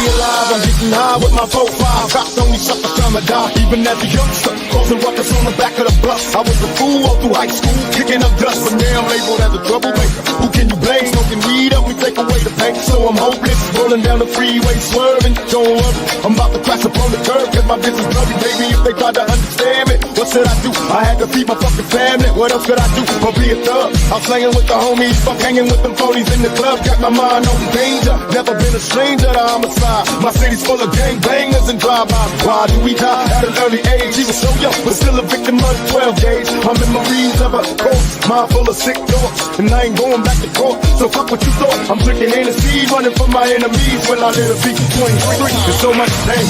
alive. I'm getting high with my 4-5. Cops only sucker time I die. Even as a youngster, causing ruckus on the back of the bus. I was a fool all through high school, kicking up dust. But now I'm labeled as a troublemaker. Who can you blame? Smoking weed up, we take away the pain. So I'm hopeless, rolling down the freeway, swerving. Don't worry, I'm about to crash upon the curb, cause my business bloody, baby. If they try to understand me, what should I do? I had to feed my fucking family. What else could I do but be a thug? I'm slanging with the homies, fuck hanging with them phonies in the club. Got my mind on danger, never been a stranger to homicide. My city's full of gangbangers and drive-bys. Why do we die at an early age? He was so young, but still a victim of the 12 gauge. My memories of a corpse, mind full of sick thoughts, and I ain't going back to court. So fuck what you thought. I'm drinking Hennessy, running from my enemies. When I live a beat 23, there's so much pain.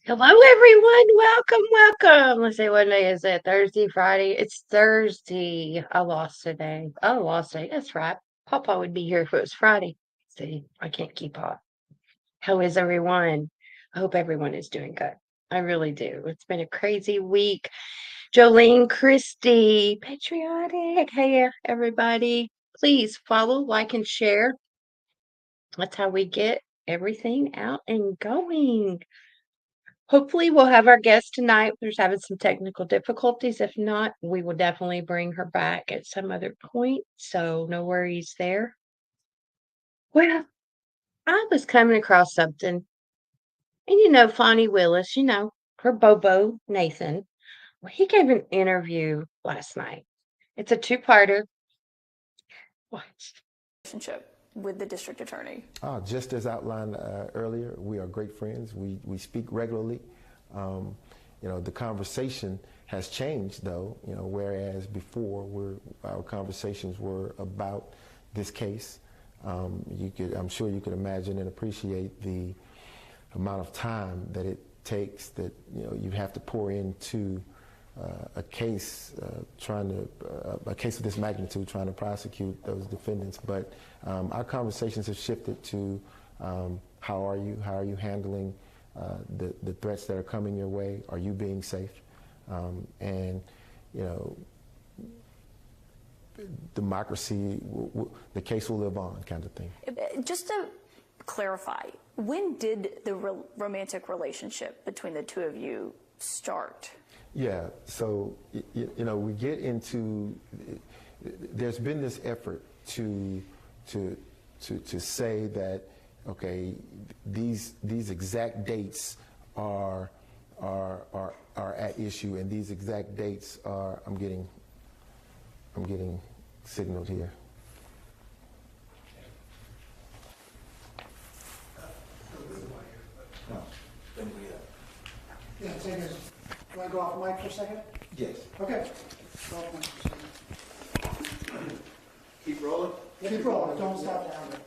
Hello, everyone. Welcome. Let's see, what day is it? Thursday, Friday? It's Thursday. I lost today. That's right. Papa would be here if it was Friday. See, I can't keep up. How is everyone? I hope everyone is doing good. I really do. It's been a crazy week. Jolene, Christy, patriotic. Hey, everybody. Please follow, like, and share. That's how we get everything out and going. Hopefully, we'll have our guest tonight. We're just having some technical difficulties. If not, we will definitely bring her back at some other point. So, no worries there. Well, I was coming across something. And Fonnie Willis, her Bobo Nathan. Well, he gave an interview last night. It's a two-parter. Watch. Relationship with the district attorney? Just as outlined earlier, we are great friends. We speak regularly. The conversation has changed, though. Whereas before, our conversations were about this case. I'm sure you could imagine and appreciate the amount of time that it takes that you have to pour into a case a case of this magnitude, trying to prosecute those defendants. But our conversations have shifted to how are you handling the threats that are coming your way? Are you being safe? Democracy, the case will live on, kind of thing. Just to clarify, when did the romantic relationship between the two of you start? Yeah, so we get into. There's been this effort to say that okay, these exact dates are at issue, and these exact dates are. I'm getting signaled here. Yeah, take it. You want to go off mic for a second? Yes. Okay. Go off mic for a second. Keep rolling? Keep rolling. Don't stop down there.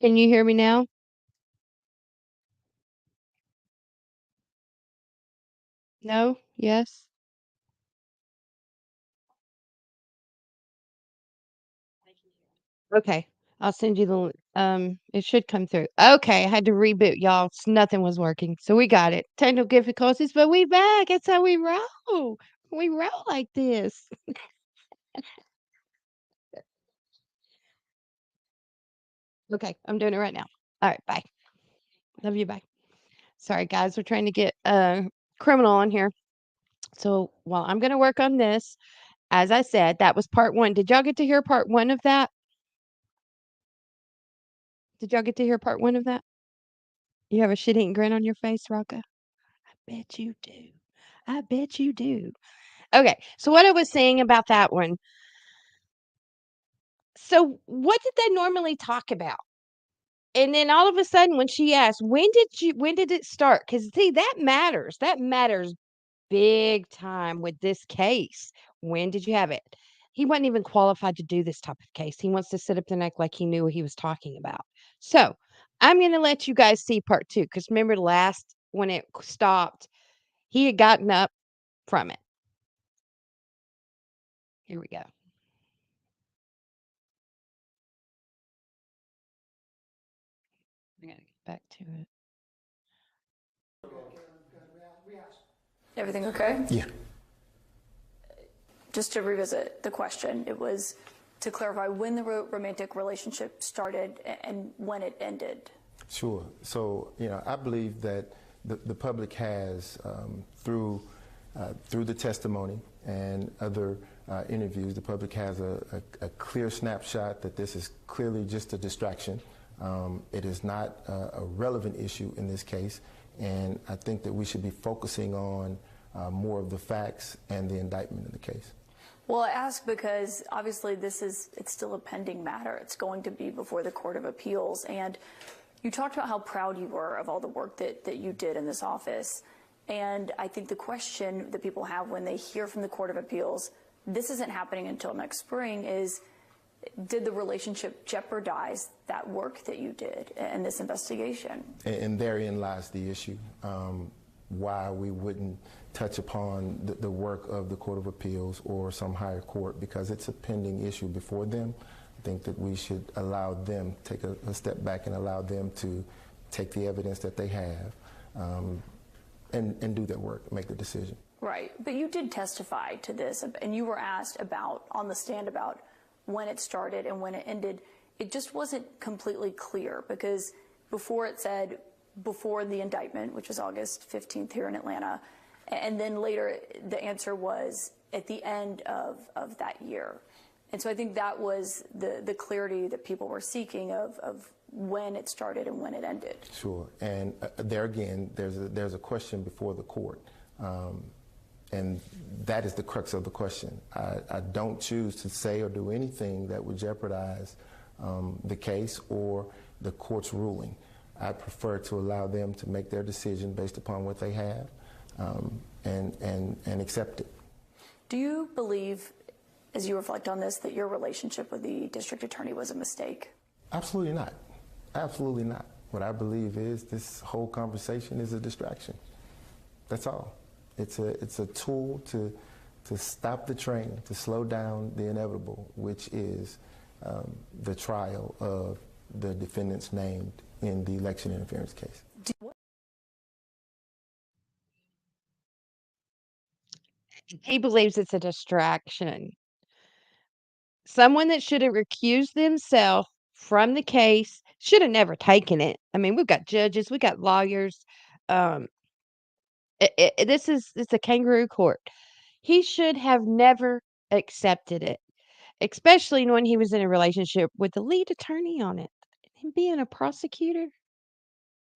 Can you hear me now? No? Yes? Okay. I'll send you the it should come through. Okay, I had to reboot, y'all. Nothing was working. So we got it. Technical difficulties, but we back. That's how we roll. We roll like this. Okay, I'm doing it right now. All right, bye. Love you, bye. Sorry, guys. We're trying to get criminal on here. So while I'm gonna work on this, as I said, that was part one. Did y'all get to hear part one of that? Did y'all get to hear part one of that? You have a shit-eating grin on your face, Rocca? I bet you do. I bet you do. Okay, so what I was saying about that one. So what did they normally talk about? And then all of a sudden, when she asked, when did it start? Because see, that matters. That matters big time with this case. When did you have it? He wasn't even qualified to do this type of case. He wants to sit up and act like he knew what he was talking about. So I'm going to let you guys see part two. Because remember, last when it stopped, he had gotten up from it. Here we go. I got to get back to it. Everything okay? Yeah. Just to revisit the question, it was to clarify when the romantic relationship started and when it ended. Sure. So, I believe that the public has, through the testimony and other interviews, the public has a clear snapshot that this is clearly just a distraction. It is not a relevant issue in this case, and I think that we should be focusing on more of the facts and the indictment in the case. Well, I ask because obviously it's still a pending matter. It's going to be before the Court of Appeals. And you talked about how proud you were of all the work that you did in this office. And I think the question that people have when they hear from the Court of Appeals, this isn't happening until next spring, is did the relationship jeopardize that work that you did in this investigation? And therein lies the issue, why we wouldn't touch upon the work of the Court of Appeals or some higher court, because it's a pending issue before them. I think that we should allow them, take a step back and allow them to take the evidence that they have and do their work, make the decision. Right, but you did testify to this, and you were asked on the stand about when it started and when it ended. It just wasn't completely clear, because before it said before the indictment, which was August 15th here in Atlanta, and then later the answer was at the end of that year. And so I think that was the clarity that people were seeking of when it started and when it ended. Sure, and there again, there's a question before the court. And that is the crux of the question. I don't choose to say or do anything that would jeopardize the case or the court's ruling. I prefer to allow them to make their decision based upon what they have and accept it. Do you believe, as you reflect on this, that your relationship with the district attorney was a mistake? Absolutely not. Absolutely not. What I believe is this whole conversation is a distraction. That's all. It's a tool to stop the train, to slow down the inevitable, which is the trial of the defendants named in the election interference case. He believes it's a distraction. Someone that should have recused themselves from the case should have never taken it. I mean, we've got judges, we got lawyers. It's a kangaroo court. He should have never accepted it, especially when he was in a relationship with the lead attorney on it. Him being a prosecutor?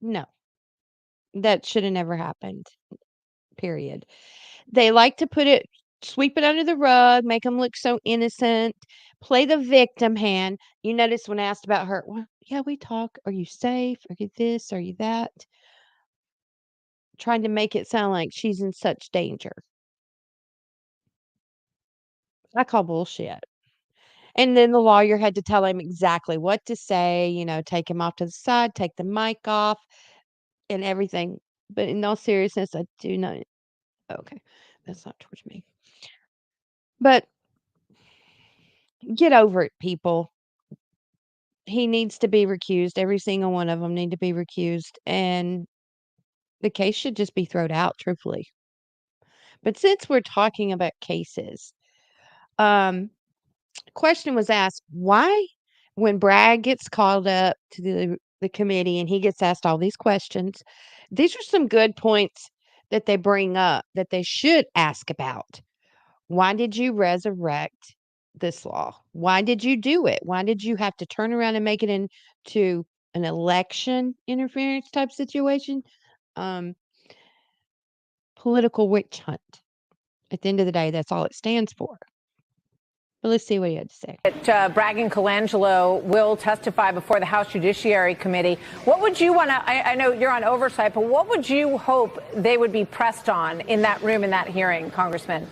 No, that should have never happened. Period. They like to sweep it under the rug, make them look so innocent, play the victim hand. You notice when asked about her, well, yeah, we talk. Are you safe? Are you this? Are you that? Trying to make it sound like she's in such danger. I call bullshit. And then the lawyer had to tell him exactly what to say, take him off to the side, take the mic off, and everything. But in all seriousness, I do not. Okay, that's not towards me. But get over it, people. He needs to be recused. Every single one of them need to be recused, and the case should just be thrown out, truthfully. But since we're talking about cases, question was asked, why when Bragg gets called up to the committee and he gets asked all these questions, these are some good points that they bring up that they should ask about. Why did you resurrect this law? Why did you do it? Why did you have to turn around and make it into an election interference type situation? Um, Political witch hunt. At the end of the day, that's all it stands for. But let's see what he had to say. Bragg and Colangelo will testify before the House Judiciary Committee. What would you want to, I know you're on oversight, but what would you hope they would be pressed on in that room, in that hearing, Congressman?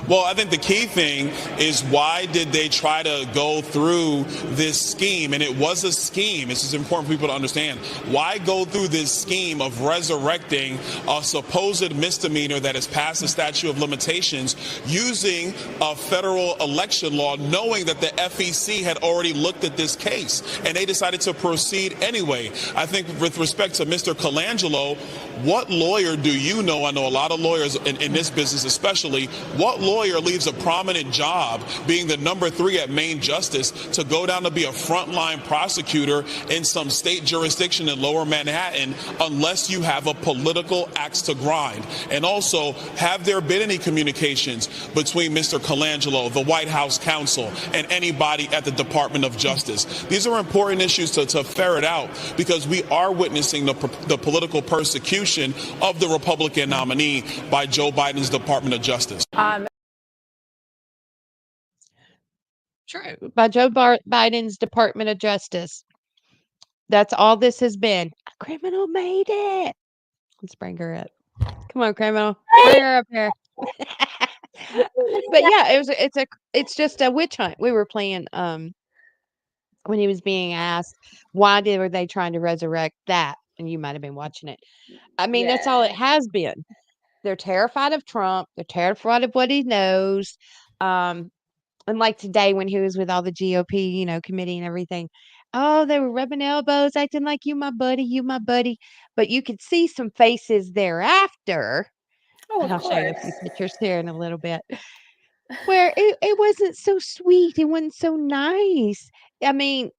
Well, I think the key thing is, why did they try to go through this scheme? And it was a scheme. This is important for people to understand. Why go through this scheme of resurrecting a supposed misdemeanor that has passed the statute of limitations using a federal election law, knowing that the FEC had already looked at this case, and they decided to proceed anyway? I think with respect to Mr. Colangelo, what lawyer do you know? I know a lot of lawyers in this business especially. What lawyer leaves a prominent job, being the number 3 at Main Justice, to go down to be a frontline prosecutor in some state jurisdiction in Lower Manhattan, unless you have a political axe to grind? And also, have there been any communications between Mr. Colangelo, the White House counsel, and anybody at the Department of Justice? These are important issues to ferret out, because we are witnessing the political persecution of the Republican nominee by Joe Biden's Department of Justice. True. By Joe Biden's Department of Justice. That's all this has been. A criminal made it. Let's bring her up. Come on, criminal. Bring her up here. But yeah, it's just a witch hunt. We were playing when he was being asked why were they trying to resurrect that, and you might have been watching it. I mean, that's all it has been. They're terrified of Trump. They're terrified of what he knows. And like today when he was with all the GOP, committee and everything, oh, they were rubbing elbows, acting like you my buddy, you my buddy. But you could see some faces thereafter. Oh, And of I'll show you a few course. pictures here in a little bit, where it wasn't so sweet. It wasn't so nice. I mean,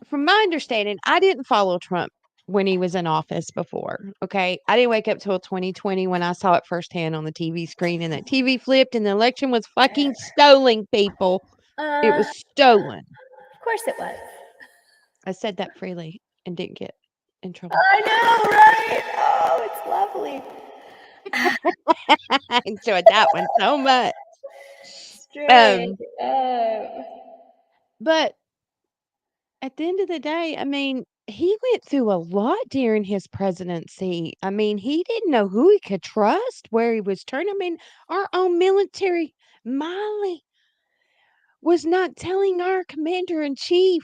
from my understanding, I didn't follow Trump when he was in office before. Okay. I didn't wake up till 2020 when I saw it firsthand on the TV screen, and that TV flipped and the election was fucking stolen, people. It was stolen. Of course it was. I said that freely and didn't get in trouble. I know, right? Oh, it's lovely. I enjoyed that one so much. Strange. But at the end of the day, I mean, he went through a lot during his presidency. I mean, he didn't know who he could trust, where he was turning. I mean, our own military, Miley, was not telling our commander in chief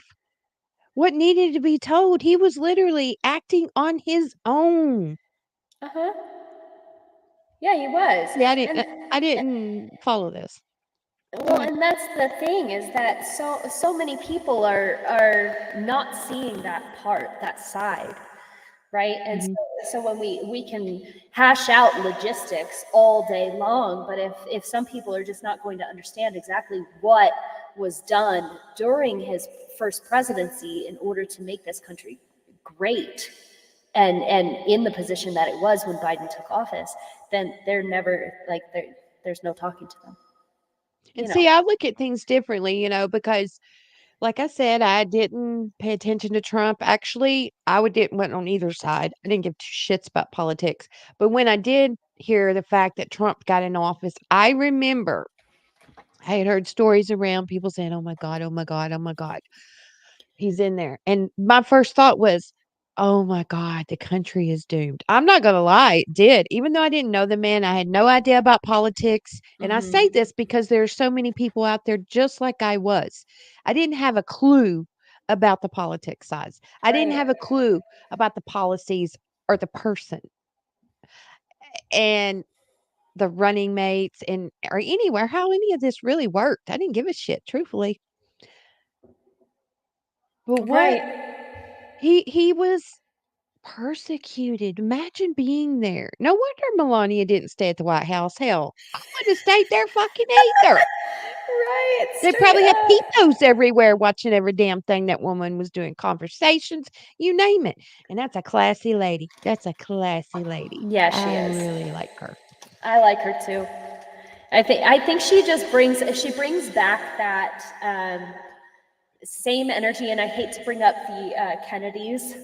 what needed to be told. He was literally acting on his own. Uh-huh. Yeah, he was. Yeah, And I didn't follow this. well, and that's the thing, is that so many people are not seeing that part, that side, right? And so when we can hash out logistics all day long, but if some people are just not going to understand exactly what was done during his first presidency in order to make this country great, and in the position that it was when Biden took office, then they're never, like, there's no talking to them. And see, I look at things differently, because like I said, I didn't pay attention to Trump. Actually, went on either side. I didn't give two shits about politics. But when I did hear the fact that Trump got in office, I remember I had heard stories around people saying, "Oh my God, oh my God, oh my God, he's in there." And my first thought was, oh my God, the country is doomed. I'm not gonna lie, it did. Even though I didn't know the man, I had no idea about politics. And I say this because there are so many people out there just like I was. I didn't have a clue about the politics sides. I didn't Right. have a clue about the policies or the person and the running mates and or anywhere how any of this really worked. I didn't give a shit, truthfully. But what Right. he was persecuted. Imagine being there. No wonder Melania didn't stay at the White House. Hell, I wouldn't have stayed there fucking either. Right. They Straight probably had up. peepos everywhere watching every damn thing that woman was doing, conversations, you name it. And that's a classy lady. That's a classy lady. Yeah, she I is. really like her. I like her too. I think she brings back that same energy, and I hate to bring up the Kennedys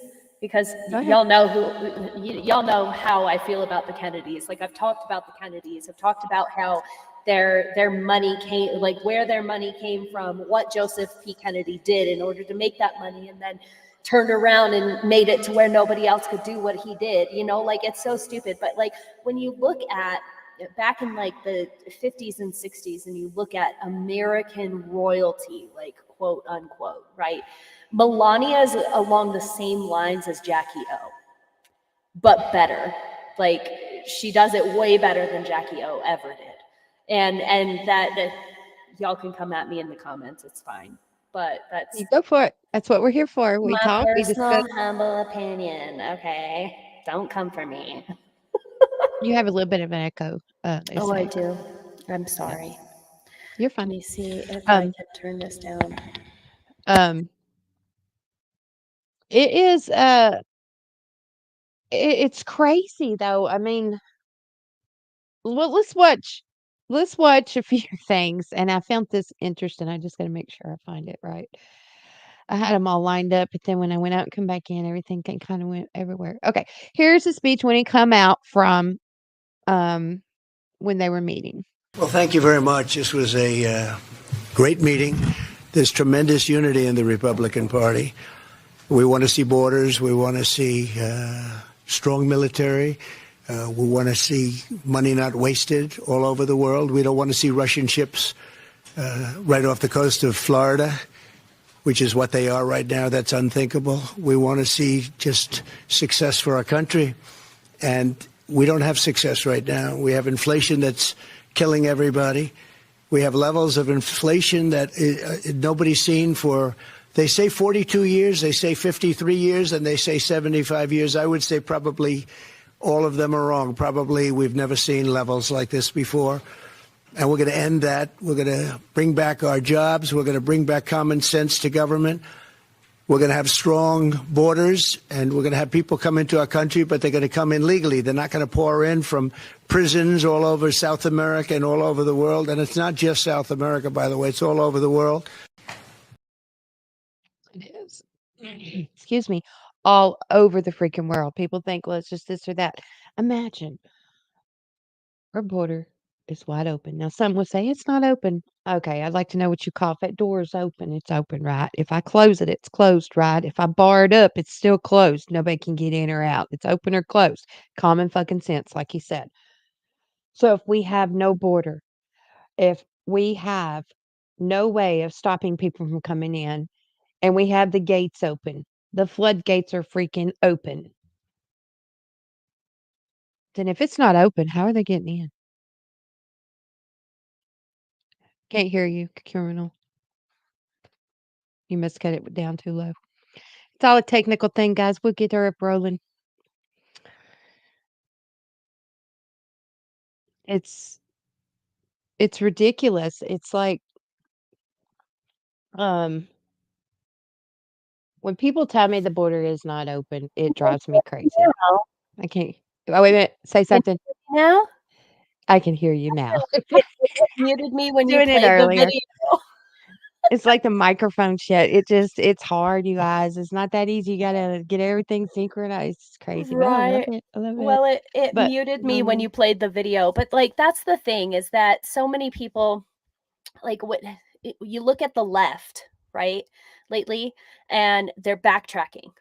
because Go ahead. y'all know how I feel about the Kennedys. Like I've talked about the Kennedys. I've talked about how their money came, like where their money came from, what Joseph P. Kennedy did in order to make that money, and then turned around and made it to where nobody else could do what he did. You know, like it's so stupid. But like when you look at back in like the 50s and 60s and you look at American royalty, like quote unquote, right? Melania is along the same lines as Jackie O, but better. Like she does it way better than Jackie O ever did. And that y'all can come at me in the comments, it's fine. But that's You go for it. That's what we're here for. We my talk, we personal discuss. humble opinion, okay? Don't come for me. You have a little bit of an echo, they Oh, I say. do. I'm Yep. sorry. You're Let fine. me see if I Um, can turn this down. um, it is, it's crazy though. I mean, well, let's watch a few things, and I found this interesting. I just gotta make sure I find it right. I had them all lined up, but then when I went out and come back in, everything kind of went everywhere. Okay, here's the speech when he come out from um when they were meeting. Well, thank you very much. This was a great meeting. There's tremendous unity in the Republican Party. We want to see borders. We want to see strong military. We want to see money not wasted all over the world. We don't want to see Russian ships right off the coast of Florida, which is what they are right now. That's unthinkable. We want to see just success for our country. And we don't have success right now. We have inflation that's killing everybody. We have levels of inflation that nobody's seen for, they say 42 years, they say 53 years, and they say 75 years. I would say probably all of them are wrong. Probably we've never seen levels like this before. And we're going to end that. We're going to bring back our jobs. We're going to bring back common sense to government. We're going to have strong borders, and we're going to have people come into our country, but they're going to come in legally. They're not going to pour in from prisons all over South America and all over the world. And it's not just South America, by the way. It's all over the world. It is. Excuse me. All over the freaking world. People think, well, it's just this or that. Imagine our border is wide open. Now, some will say it's not open. Okay, I'd like to know what you call if that door is open. It's open, right? If I close it, it's closed, right? If I bar it up, it's still closed. Nobody can get in or out. It's open or closed. Common fucking sense, like you said. So if we have no border, if we have no way of stopping people from coming in, and we have the gates open, the floodgates are freaking open. Then if it's not open, how are they getting in? Can't hear you, criminal. You must cut it down too low. It's all a technical thing, guys. We'll get her up rolling. It's it's ridiculous. It's like um when people tell me the border is not open, it drives me crazy. Now, I can't. Oh, wait a minute. Say can something. you hear me now? I can hear you now. It muted me when you Doing it played the earlier. video. It's like the microphone shit. It's hard, you guys. It's not that easy. You gotta get everything synchronized. It's crazy, but I love Right. it. I love it. Well, it But muted me when you played the video. But like that's the thing is that so many people like you look at the left, right? Lately, and they're backtracking,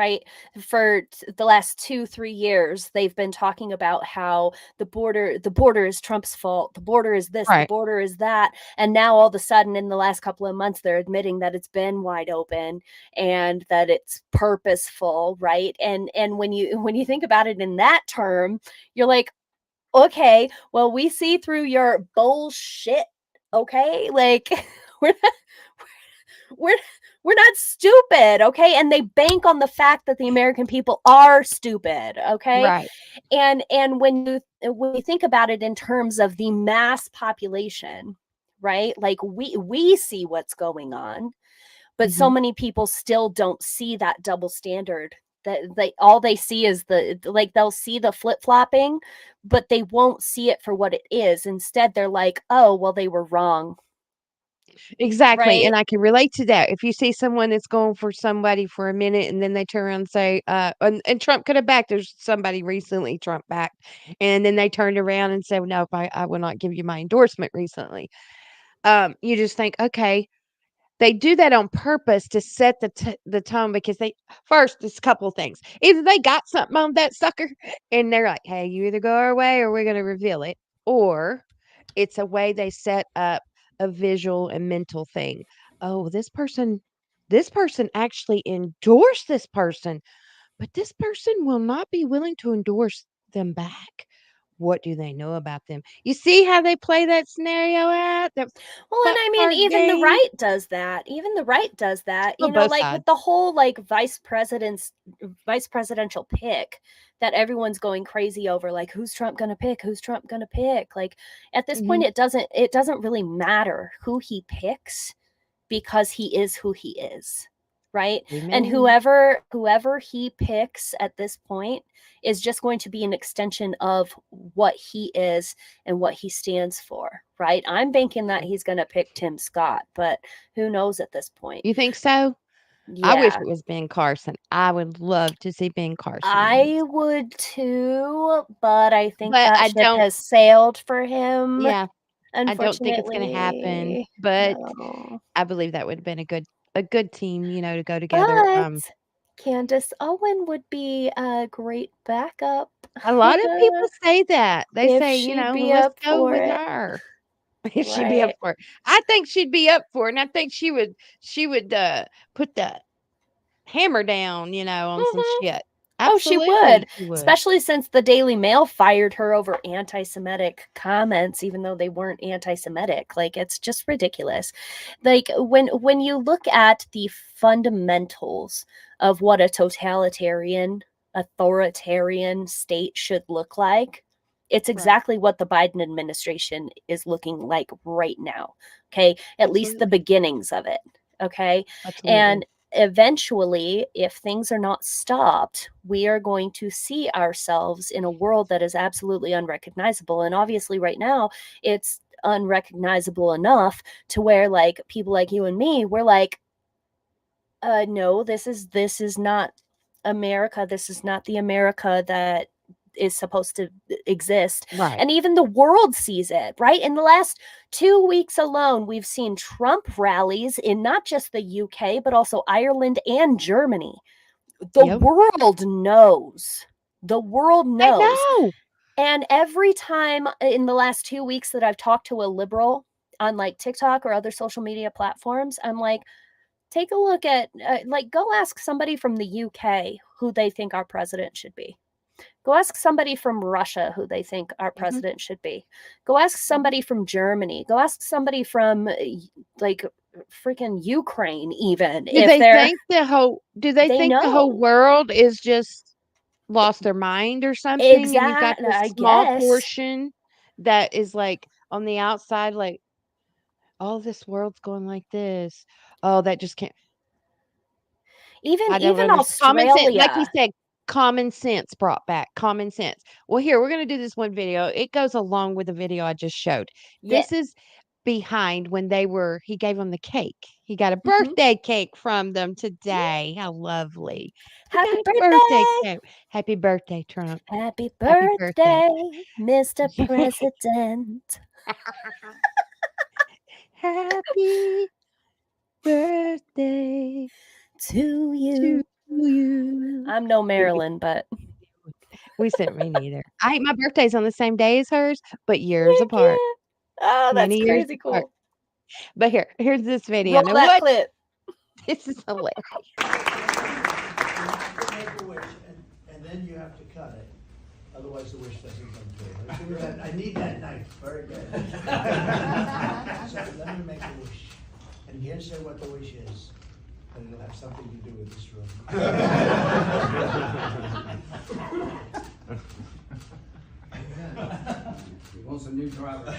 right? For the last 2-3 years, they've been talking about how the border is Trump's fault. The border is this, the Right. border is that. And now all of a sudden in the last couple of months, they're admitting that it's been wide open and that it's purposeful, right? And when you think about it in that term, you're like, okay, well, we see through your bullshit. Okay, like we're not, we're we're not stupid, okay? And they bank on the fact that the American people are stupid, okay? Right. And when you think about it in terms of the mass population, right? Like we see what's going on, but so Mhm. many people still don't see that double standard. That all they see is they'll see the flip-flopping, but they won't see it for what it is. Instead, they're like, "Oh, well, they were wrong." Exactly, Right? and I can relate to that. If you see someone that's going for somebody for a minute and then they turn around and say, and Trump could have backed, there's somebody recently Trump backed, and then they turned around and said, "No, I will not give you my endorsement recently." You just think, okay, they do that on purpose to set the tone because they first, it's a couple of things. Either they got something on that sucker and they're like, "Hey, you either go our way or we're gonna reveal it," or it's a way they set up a visual and mental thing. Oh, this person actually endorsed this person, but this person will not be willing to endorse them back. What do they know about them? You see how they play that scenario out? That Well, and fuck I mean, card even the game? right does that. Even the right does that. Well, You know, both like with sides. the whole like vice presidential pick that everyone's going crazy over, like who's Trump gonna pick? Who's Trump gonna pick? Like at this point, Mhm. it doesn't really matter who he picks because he is who he is, right? And Amen. whoever he picks at this point is just going to be an extension of what he is and what he stands for, right? I'm banking that he's going to pick Tim Scott, but who knows at this point? You think so? I wish Yeah, it was Ben Carson. I would love to see Ben Carson win. I would too, but I think But that I ship don't has sailed for him, yeah, I don't think it's gonna happen, unfortunately. but No. I believe that would have been a good team, to go together. But Candace Owen would be a great backup A lot of people say that. They if say, she'd be "Let's up go for with it. her." If she'd be up Right. for it. I think she'd be up for it, and I think she would put the hammer down, on some Mhm. shit. Oh, she would, Absolutely, she would. especially since the Daily Mail fired her over anti-Semitic comments, even though they weren't anti-Semitic. Like, it's just ridiculous. Like, when you look at the fundamentals of what a totalitarian, authoritarian state should look like, it's Right. exactly what the Biden administration is looking like right now. Okay, at least the Absolutely. beginnings of it. Okay, Absolutely. and eventually, if things are not stopped, we are going to see ourselves in a world that is absolutely unrecognizable. And obviously, right now, it's unrecognizable enough to where like people like you and me, we're like, no, this is not America. This is not the America that is supposed to exist. Right. And even the world sees it, right? In the last 2 weeks alone, we've seen Trump rallies in not just the UK, but also Ireland and Germany. The Yep. world knows. The world I knows. know. And every time in the last 2 weeks that I've talked to a liberal on like TikTok or other social media platforms, I'm like, take a look at, like, go ask somebody from the UK who they think our president should be. Go ask somebody from Russia who they think our Mhm, president should be. Go ask mhm. somebody from Germany. Go ask somebody from like freaking Ukraine, even if Do they they think the whole know. world is just lost their mind or something, and you've got Exactly, this I small guess. portion that is, like, on the outside, like, "Oh, this world's going like this. Oh, that just can't." Even I don't even understand. Common sense, like you Australia. said, common sense brought back, common sense. Well, here, we're gonna do this one video. It goes along with the video I just showed. Yeah. This is behind when he gave them the cake. He got a Mhm. birthday cake from them today. How lovely. He Happy got a birthday birthday. cake. Happy birthday, Trump. Happy Happy birthday. birthday, Mr. President. Happy birthday To to you. you. I'm no Marilyn, but We sent me neither. My birthday's on the same day as hers, but years heck apart. yeah. Oh, that's 20 years crazy apart. cool. But here's this video. Roll Now that what? clip. This is hilarious. You have to make a wish, and then you have to cut it. Otherwise, the wish doesn't come true. I need that knife. Very good. So let me make a wish. And you can't say what the wish is, but it'll have something to do with this room. He wants a new driver.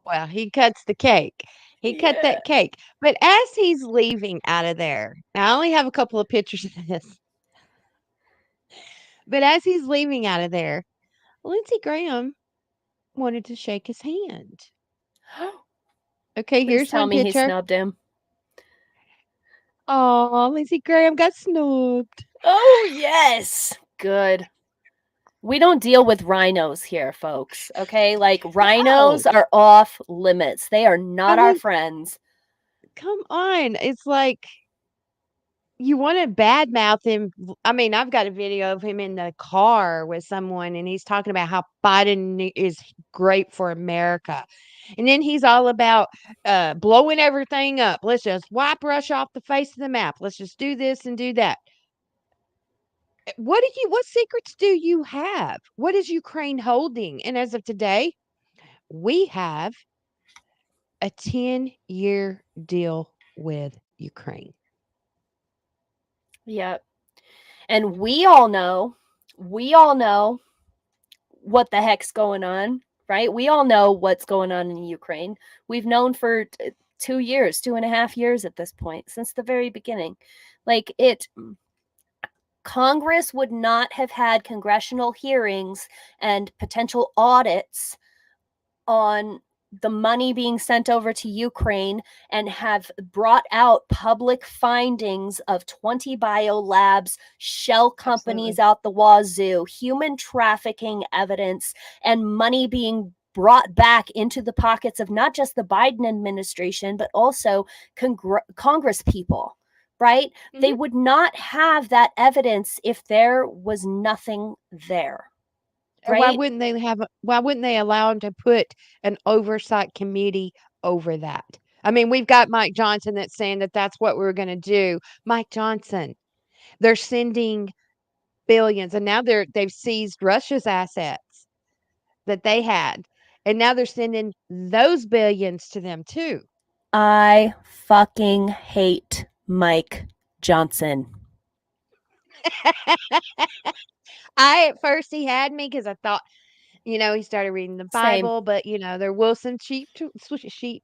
Well, he cuts the cake. He cut that cake. But as he's leaving out of there, now I only have a couple of pictures of this. But as he's leaving out of there, Lindsey Graham wanted to shake his hand. Okay, Please here's tell one me he picture. snubbed him. Oh, Lindsey Graham got snubbed. Oh, yes. Good. We don't deal with rhinos here, folks. Okay? Like, rhinos are off limits. They are not our friends. Come on. It's like you want to badmouth him. I mean, I've got a video of him in the car with someone, and he's talking about how Biden is great for America. And then he's all about blowing everything up. Let's just wipe Russia off the face of the map. Let's just do this and do that. What secrets do you have? What is Ukraine holding? And as of today, we have a 10-year deal with Ukraine. Yep. And we all know what the heck's going on, right? We all know what's going on in Ukraine. We've known for 2.5 years at this point, since the very beginning. Congress would not have had congressional hearings and potential audits on the money being sent over to Ukraine and have brought out public findings of 20 biolabs, shell companies out the wazoo, human trafficking evidence, and money being brought back into the pockets of not just the Biden administration, but also Congress people. Right? Mm-hmm. They would not have that evidence if there was nothing there. Right? Why wouldn't they allow them to put an oversight committee over that? I mean, we've got Mike Johnson that's saying that that's what we're going to do. Mike Johnson, they're sending billions, and now they've seized Russia's assets that they had, and now they're sending those billions to them too. I fucking hate Mike Johnson. At first he had me because I thought, he started reading the Bible, but they're Wilson sheep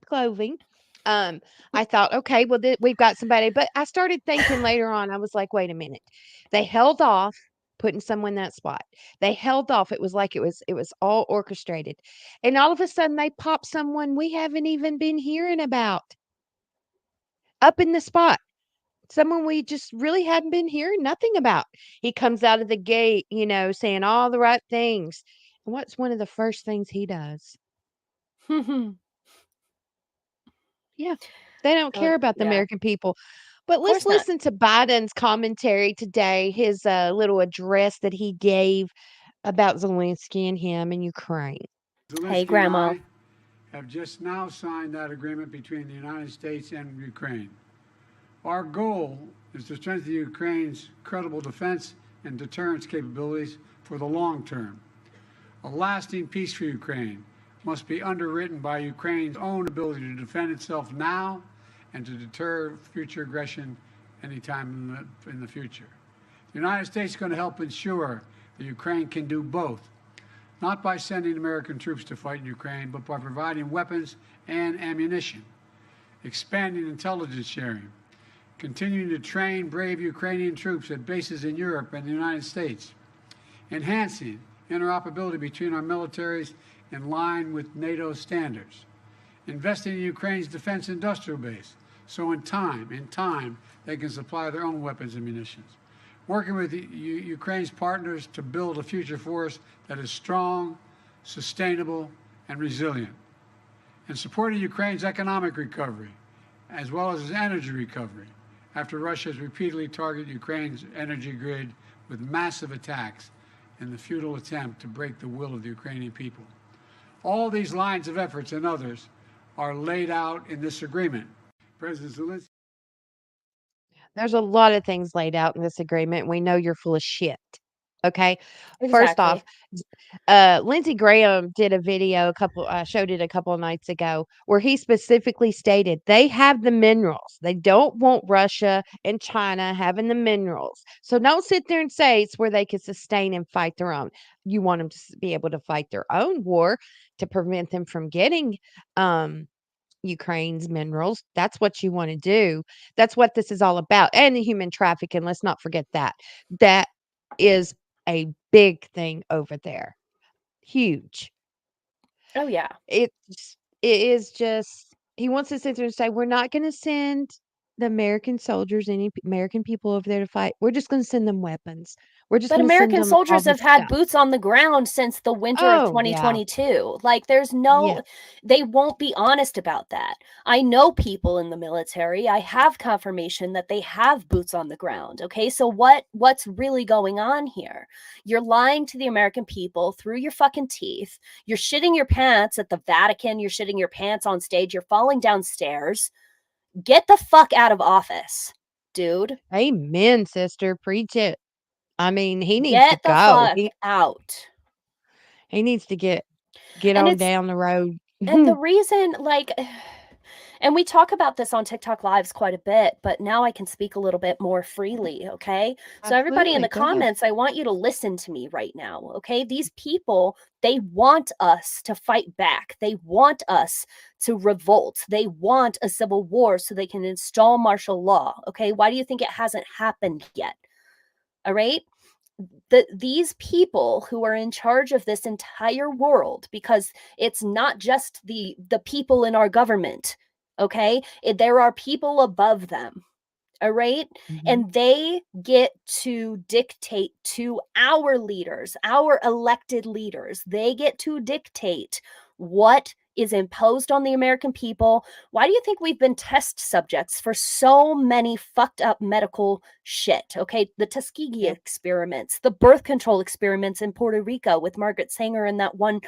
clothing. I thought, okay, well, we've got somebody, but I started thinking later on, I was like, wait a minute. They held off putting someone in that spot. They held off. It was like it was all orchestrated. And all of a sudden they popped someone we haven't even been hearing about up in the spot. Someone we just really hadn't been hearing nothing about. He comes out of the gate, saying all the right things. And what's one of the first things he does? Yeah, they don't care about the American people. But let's listen to Biden's commentary today, his little address that he gave about Zelensky and him in Ukraine. Hey, Grandma. And I have just now signed that agreement between the United States and Ukraine. Our goal is to strengthen Ukraine's credible defense and deterrence capabilities for the long term. A lasting peace for Ukraine must be underwritten by Ukraine's own ability to defend itself now and to deter future aggression anytime in the future. The United States is going to help ensure that Ukraine can do both, not by sending American troops to fight in Ukraine, but by providing weapons and ammunition, expanding intelligence sharing, continuing to train brave Ukrainian troops at bases in Europe and the United States, enhancing interoperability between our militaries in line with NATO standards, investing in Ukraine's defense industrial base so in time they can supply their own weapons and munitions, working with Ukraine's partners to build a future force that is strong, sustainable, and resilient, and supporting Ukraine's economic recovery, as well as its energy recovery, after Russia has repeatedly targeted Ukraine's energy grid with massive attacks in the futile attempt to break the will of the Ukrainian people. All these lines of efforts and others are laid out in this agreement. President Zelensky. There's a lot of things laid out in this agreement. We know you're full of shit. Okay. First Exactly. off, Lindsey Graham did a video showed it a couple of nights ago where he specifically stated they have the minerals. They don't want Russia and China having the minerals. So don't sit there and say it's where they can sustain and fight their own. You want them to be able to fight their own war to prevent them from getting Ukraine's minerals. That's what you want to do. That's what this is all about. And the human trafficking. Let's not forget that. That is a big thing over there. Huge. Oh yeah. It is just he wants to sit there and say, we're not going to send the American soldiers, American people over there to fight. We're just going to send them weapons. We're just But going to send American them all soldiers have this had stuff. boots on the ground since the winter of Oh, yeah. 2022. Like there's Yeah. they won't be honest about that. I know people in the military. I have confirmation that they have boots on the ground. Okay? So what's really going on here? You're lying to the American people through your fucking teeth. You're shitting your pants at the Vatican, you're shitting your pants on stage, you're falling downstairs. Get the fuck out of office, dude. Amen, sister. Preach it. I mean, he needs to Get the go. fuck out. He needs to get And on it's down the road. and the reason, like, and we talk about this on TikTok lives quite a bit, but now I can speak a little bit more freely. Okay. So everybody in Absolutely. the Go ahead. comments, I want you to listen to me right now. Okay. These people, they want us to fight back. They want us to revolt. They want a civil war so they can install martial law. Okay. Why do you think it hasn't happened yet? All right. These people who are in charge of this entire world, because it's not just the people in our government, okay? There are people above them, all right? And they get to dictate to our leaders, our elected leaders. They get to dictate what is imposed on the American people. Why do you think we've been test subjects for so many fucked up medical shit? Okay, the Tuskegee experiments, the birth control experiments in Puerto Rico with Margaret Sanger and that one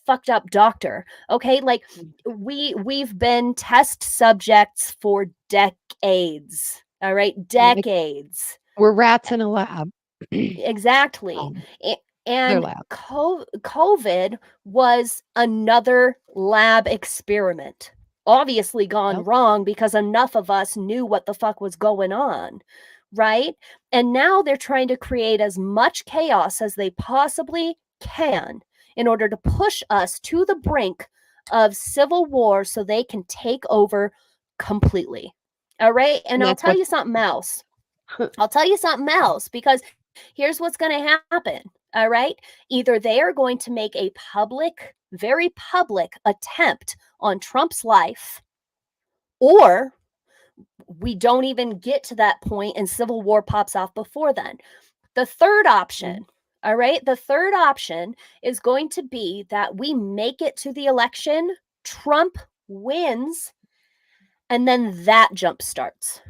fucked up doctor. Okay, like we've been test subjects for decades. All right, decades. We're rats in a lab. Exactly. They're And lab. COVID was another lab experiment. Obviously gone wrong because enough of us knew what the fuck was going on, right? And now they're trying to create as much chaos as they possibly can in order to push us to the brink of civil war so they can take over completely. All right? And I'll tell you something else. I'll tell you something else, because here's what's going to happen. All right. Either they are going to make a public, very public attempt on Trump's life, or we don't even get to that point and civil war pops off before then. The third option, all right, the third option is going to be that we make it to the election, Trump wins, and then that jump starts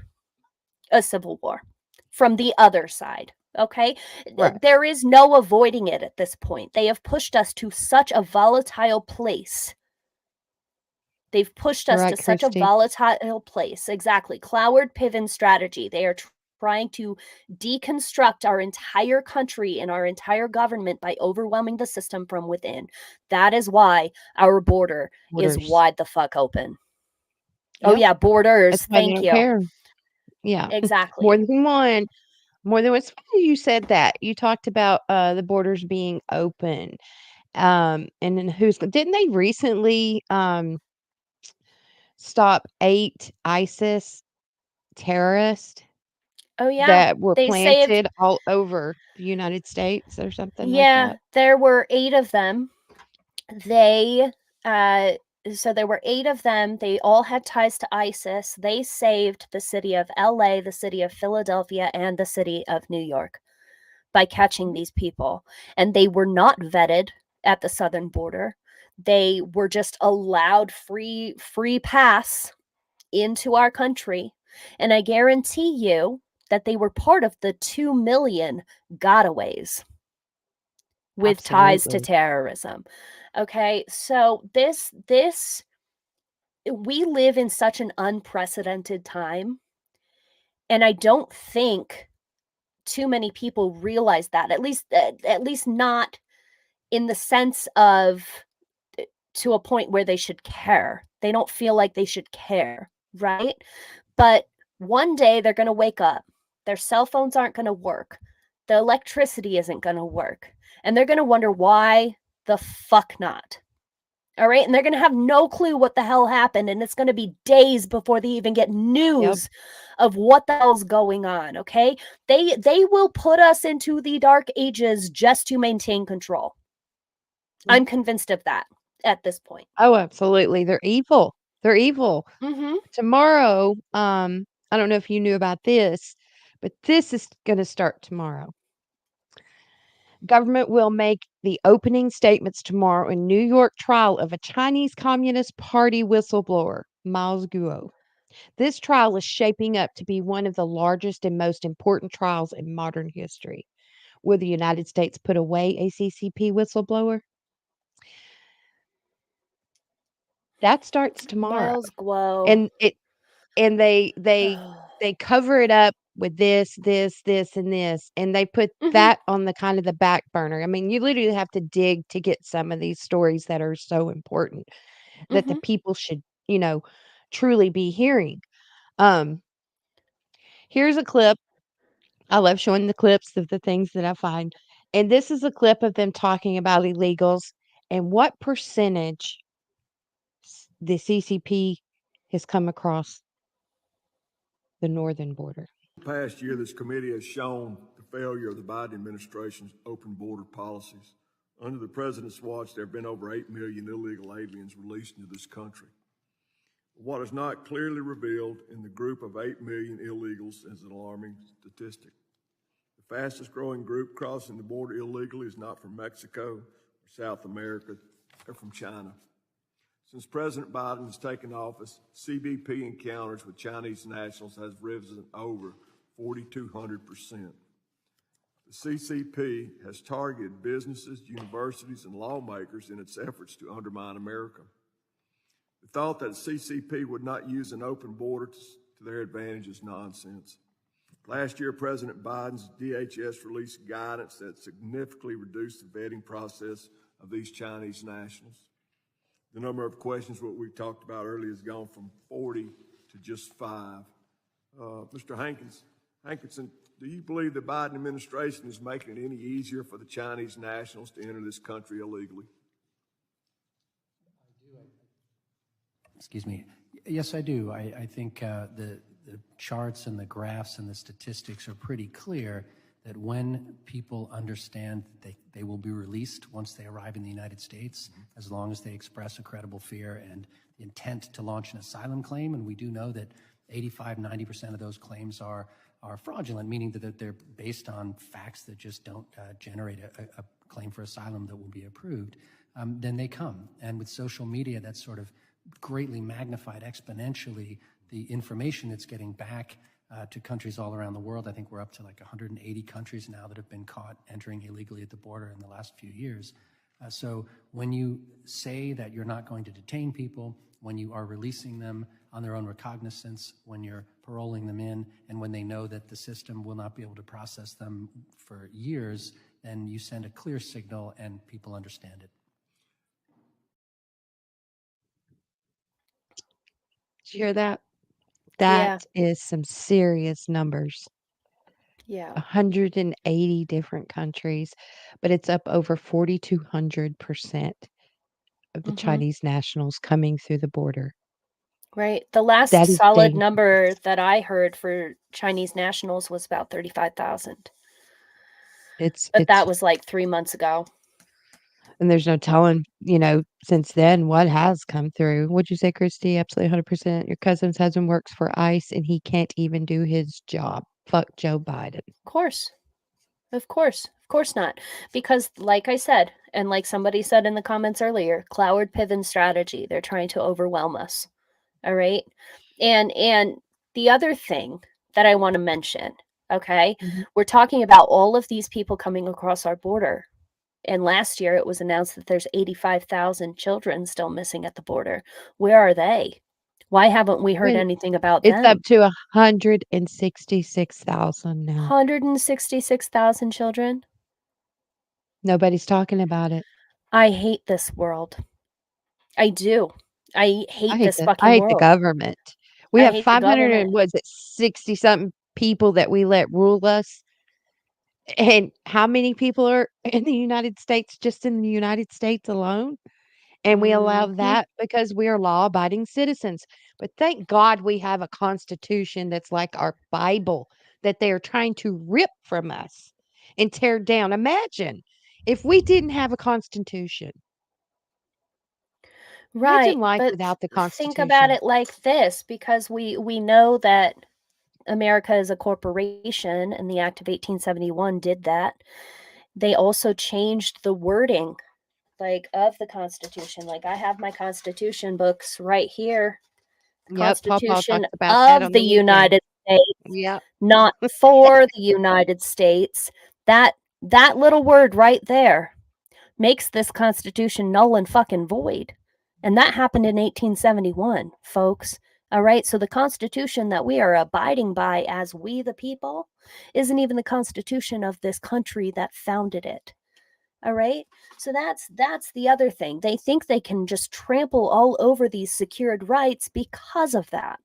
a civil war from the other side. Okay. Right. There is no avoiding it at this point. They have pushed us to such a volatile place. They've pushed us to such a volatile place. Exactly. Cloward Piven strategy. They are trying to deconstruct our entire country and our entire government by overwhelming the system from within. That is why our border is wide the fuck open. Yep. Oh yeah, borders. Thank you. Care. Yeah. Exactly. More than one. More than what's funny you said that. You talked about the borders being open. And then didn't they recently stop 8 ISIS terrorists? Oh yeah. That were they planted saved all over the United States or something like Yeah, that. there were 8 of them. So there were 8 of them. They all had ties to ISIS. They saved the city of LA, the city of Philadelphia, and the city of New York by catching these people. And they were not vetted. at the southern border. They were just allowed free pass into our country. And I guarantee you that they were part of the 2 million gotaways with ties to Absolutely. terrorism. Okay, so this we live in such an unprecedented time, and I don't think too many people realize that. At least not in the sense of to a point where they should care. They don't feel like they should care, right? But one day they're going to wake up. Their cell phones aren't going to work. The electricity isn't going to work. And they're going to wonder why the fuck not. All right. And they're going to have no clue what the hell happened. And it's going to be days before they even get news of what the hell's going on. Okay. They will put us into the dark ages just to maintain control. I'm convinced of that at this point. Oh, absolutely. They're evil. They're evil. Mm-hmm. Tomorrow, I don't know if you knew about this, but this is going to start tomorrow. Government will make the opening statements tomorrow in New York trial of a Chinese Communist Party whistleblower, Miles Guo. This trial is shaping up to be one of the largest and most important trials in modern history. Will the United States put away a CCP whistleblower? That starts tomorrow. Miles Guo. And they cover it up with this, and this, and they put that on the kind of the back burner. I mean, you literally have to dig to get some of these stories that are so important that the people should, truly be hearing. Here's a clip. I love showing the clips of the things that I find. And this is a clip of them talking about illegals and what percentage the CCP has come across the northern border. Past year, this committee has shown the failure of the Biden administration's open border policies. Under the president's watch, there have been over 8 million illegal aliens released into this country. What is not clearly revealed in the group of 8 million illegals is an alarming statistic. The fastest growing group crossing the border illegally is not from Mexico or South America, they're from China. Since President Biden has taken office, CBP encounters with Chinese nationals has risen over 4,200%. The CCP has targeted businesses, universities, and lawmakers in its efforts to undermine America. The thought that the CCP would not use an open border to their advantage is nonsense. Last year, President Biden's DHS released guidance that significantly reduced the vetting process of these Chinese nationals. The number of questions, what we talked about earlier, has gone from 40 to just 5. Mr. Hankinson, do you believe the Biden administration is making it any easier for the Chinese nationals to enter this country illegally? Excuse me. Yes, I do. I think the charts and the graphs and the statistics are pretty clear that when people understand that they will be released once they arrive in the United States, as long as they express a credible fear and the intent to launch an asylum claim, and we do know that 85–90% of those claims are fraudulent, meaning that they're based on facts that just don't generate a claim for asylum that will be approved, then they come. And with social media, that's sort of greatly magnified exponentially the information that's getting back to countries all around the world. I think we're up to like 180 countries now that have been caught entering illegally at the border in the last few years. So when you say that you're not going to detain people, when you are releasing them on their own recognizance, when you're paroling them in, and when they know that the system will not be able to process them for years, then you send a clear signal and people understand it. Did you hear that? That is some serious numbers. Yeah. 180 different countries, but it's up over 4,200% of the Chinese nationals coming through the border. Right. The last solid number that I heard for Chinese nationals was about 35,000. But that was like 3 months ago. And there's no telling, since then what has come through. What'd you say, Christy? Absolutely 100%. Your cousin's husband works for ICE and he can't even do his job. Fuck Joe Biden. Of course. Of course not. Because like I said, And like somebody said in the comments earlier, Cloward Piven strategy. They're trying to overwhelm us. All right. And the other thing that I want to mention, okay, we're talking about all of these people coming across our border. And last year it was announced that there's 85,000 children still missing at the border. Where are they? Why haven't we heard anything about It's them? up to 166,000 now. 166,000 children. Nobody's talking about it. I hate this world. I do. I hate this I fucking hate the world. government. We I have hate the 500 government. and was it 60 something people that we let rule us? And how many people are in the United States, just in the United States alone? And we allow that because we are law abiding citizens. But thank God we have a constitution that's like our Bible that they are trying to rip from us and tear down. Imagine if we didn't have a constitution. Right, Imagine life but without the think about constitution. it like this, because we know that America is a corporation and the Act of 1871 did that. They also changed the wording like of the Constitution. Like I have my Constitution books right here. The Yep, Pawpaw Constitution talks about that of on the the weekend. United States, Yep. not for the United States. That little word right there makes this Constitution null and fucking void. And that happened in 1871, folks. All right. So the Constitution that we are abiding by as we the people isn't even the Constitution of this country that founded it. All right. So that's the other thing. They think they can just trample all over these secured rights because of that.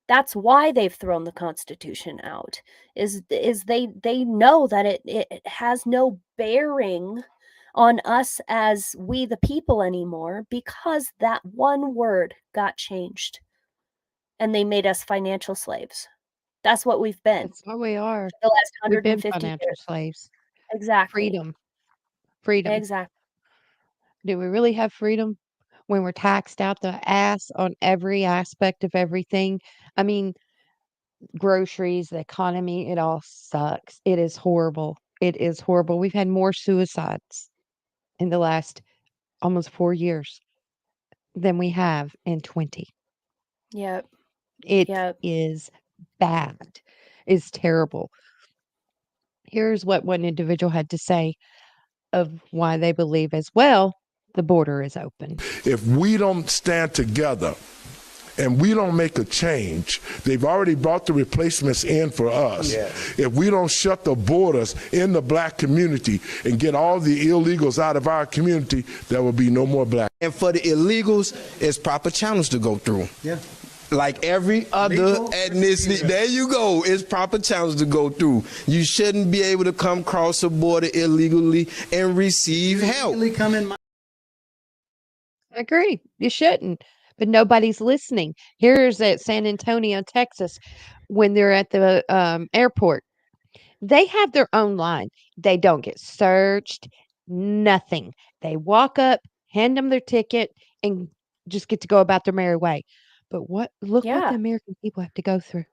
That's why they've thrown the Constitution out. Is they know that it has no bearing on us as we the people anymore because that one word got changed and they made us financial slaves. That's what we've been That's what we are. for the last We've been 150 financial years. slaves. Exactly. Freedom. Exactly. Do we really have freedom when we're taxed out the ass on every aspect of everything? I mean, groceries, the economy, it all sucks. It is horrible. It is horrible. We've had more suicides in the last almost 4 years than we have in 20. Yep. It Yep. is bad. It's terrible. Here's what one individual had to say of why they believe as well the border is open. If we don't stand together and we don't make a change, they've already brought the replacements in for us. Yes. If we don't shut the borders in the black community and get all the illegals out of our community, there will be no more black. And for the illegals, it's proper channels to go through. Yeah. Like every other ethnicity, there you go. It's proper channels to go through. You shouldn't be able to come across the border illegally and receive help. I agree. You shouldn't. But nobody's listening. Here's at San Antonio, Texas, when they're at the airport. They have their own line. They don't get searched, nothing. They walk up, hand them their ticket, and just get to go about their merry way. But look what the American people have to go through.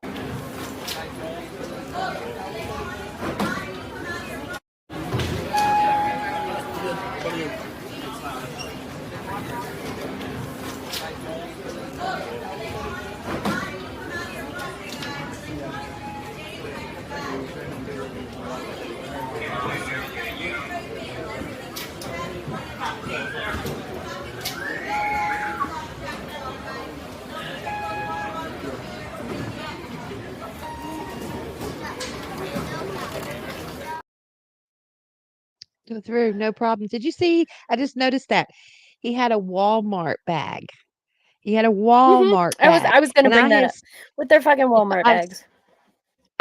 Go through, no problem. Did you see? I just noticed that he had a Walmart bag. He had a Walmart bag. I was going to And bring that up with their fucking Walmart bags.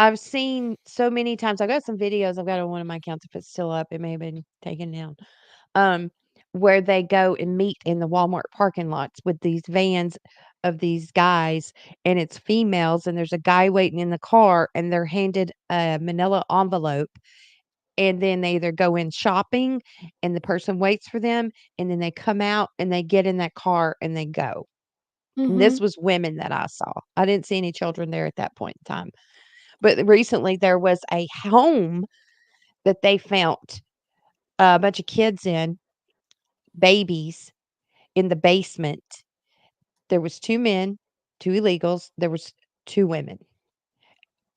I've seen so many times. I've got some videos. I've got on one of my accounts. If it's still up, it may have been taken down. Where they go and meet in the Walmart parking lots with these vans of these guys, and it's females, and there's a guy waiting in the car, and they're handed a manila envelope. And then they either go in shopping and the person waits for them, and then they come out and they get in that car and they go. And this was women that I saw. I didn't see any children there at that point in time. But recently there was a home that they found a bunch of kids in, babies, in the basement. There was 2 men, 2 illegals, there was 2 women.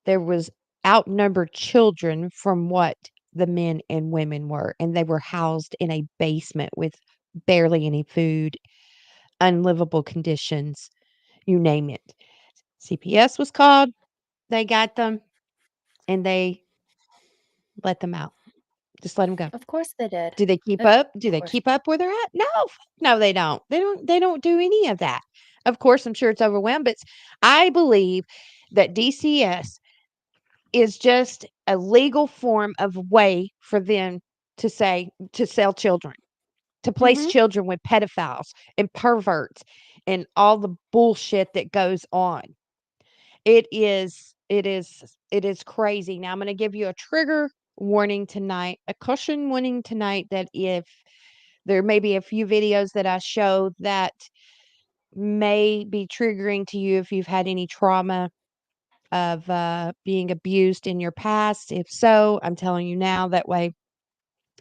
There was outnumbered children from what the men and women were, and they were housed in a basement with barely any food, unlivable conditions, you name it. CPS was called, they got them, and they let them out. Just let them go. Of course they did. Do they keep Of up? Do they course. keep up where they're at? No, no, they don't. They don't do any of that. Of course, I'm sure it's overwhelmed, but I believe that DCS is just a legal form of way for them to sell children, to place Mhm. children with pedophiles and perverts and all the bullshit that goes on. It is crazy. Now I'm going to give you a trigger warning tonight, a caution warning tonight, that if there may be a few videos that I show that may be triggering to you if you've had any trauma of being abused in your past. If so, I'm telling you now, that way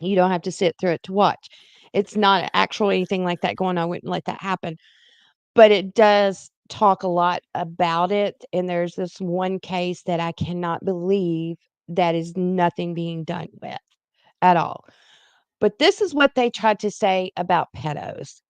you don't have to sit through it to watch. It's not actually anything like that going on. I wouldn't let that happen. But it does talk a lot about it. And there's this one case that I cannot believe that is nothing being done with at all. But this is what they tried to say about pedos.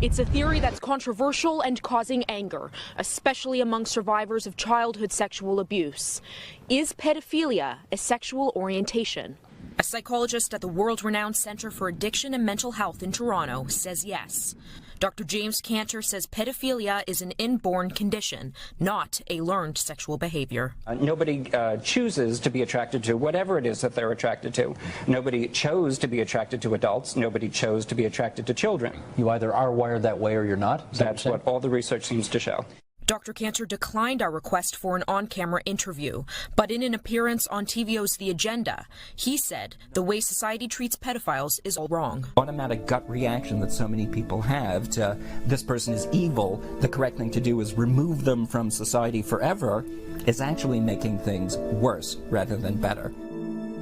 It's a theory that's controversial and causing anger, especially among survivors of childhood sexual abuse. Is pedophilia a sexual orientation? A psychologist at the world-renowned Center for Addiction and Mental Health in Toronto says yes. Dr. James Cantor says pedophilia is an inborn condition, not a learned sexual behavior. Nobody chooses to be attracted to whatever it is that they're attracted to. Nobody chose to be attracted to adults. Nobody chose to be attracted to children. You either are wired that way or you're not? That's what all the research seems to show. Dr. Cantor declined our request for an on-camera interview, but in an appearance on TVO's The Agenda, he said the way society treats pedophiles is all wrong. Automatic gut reaction that so many people have to this person is evil, the correct thing to do is remove them from society forever, is actually making things worse rather than better.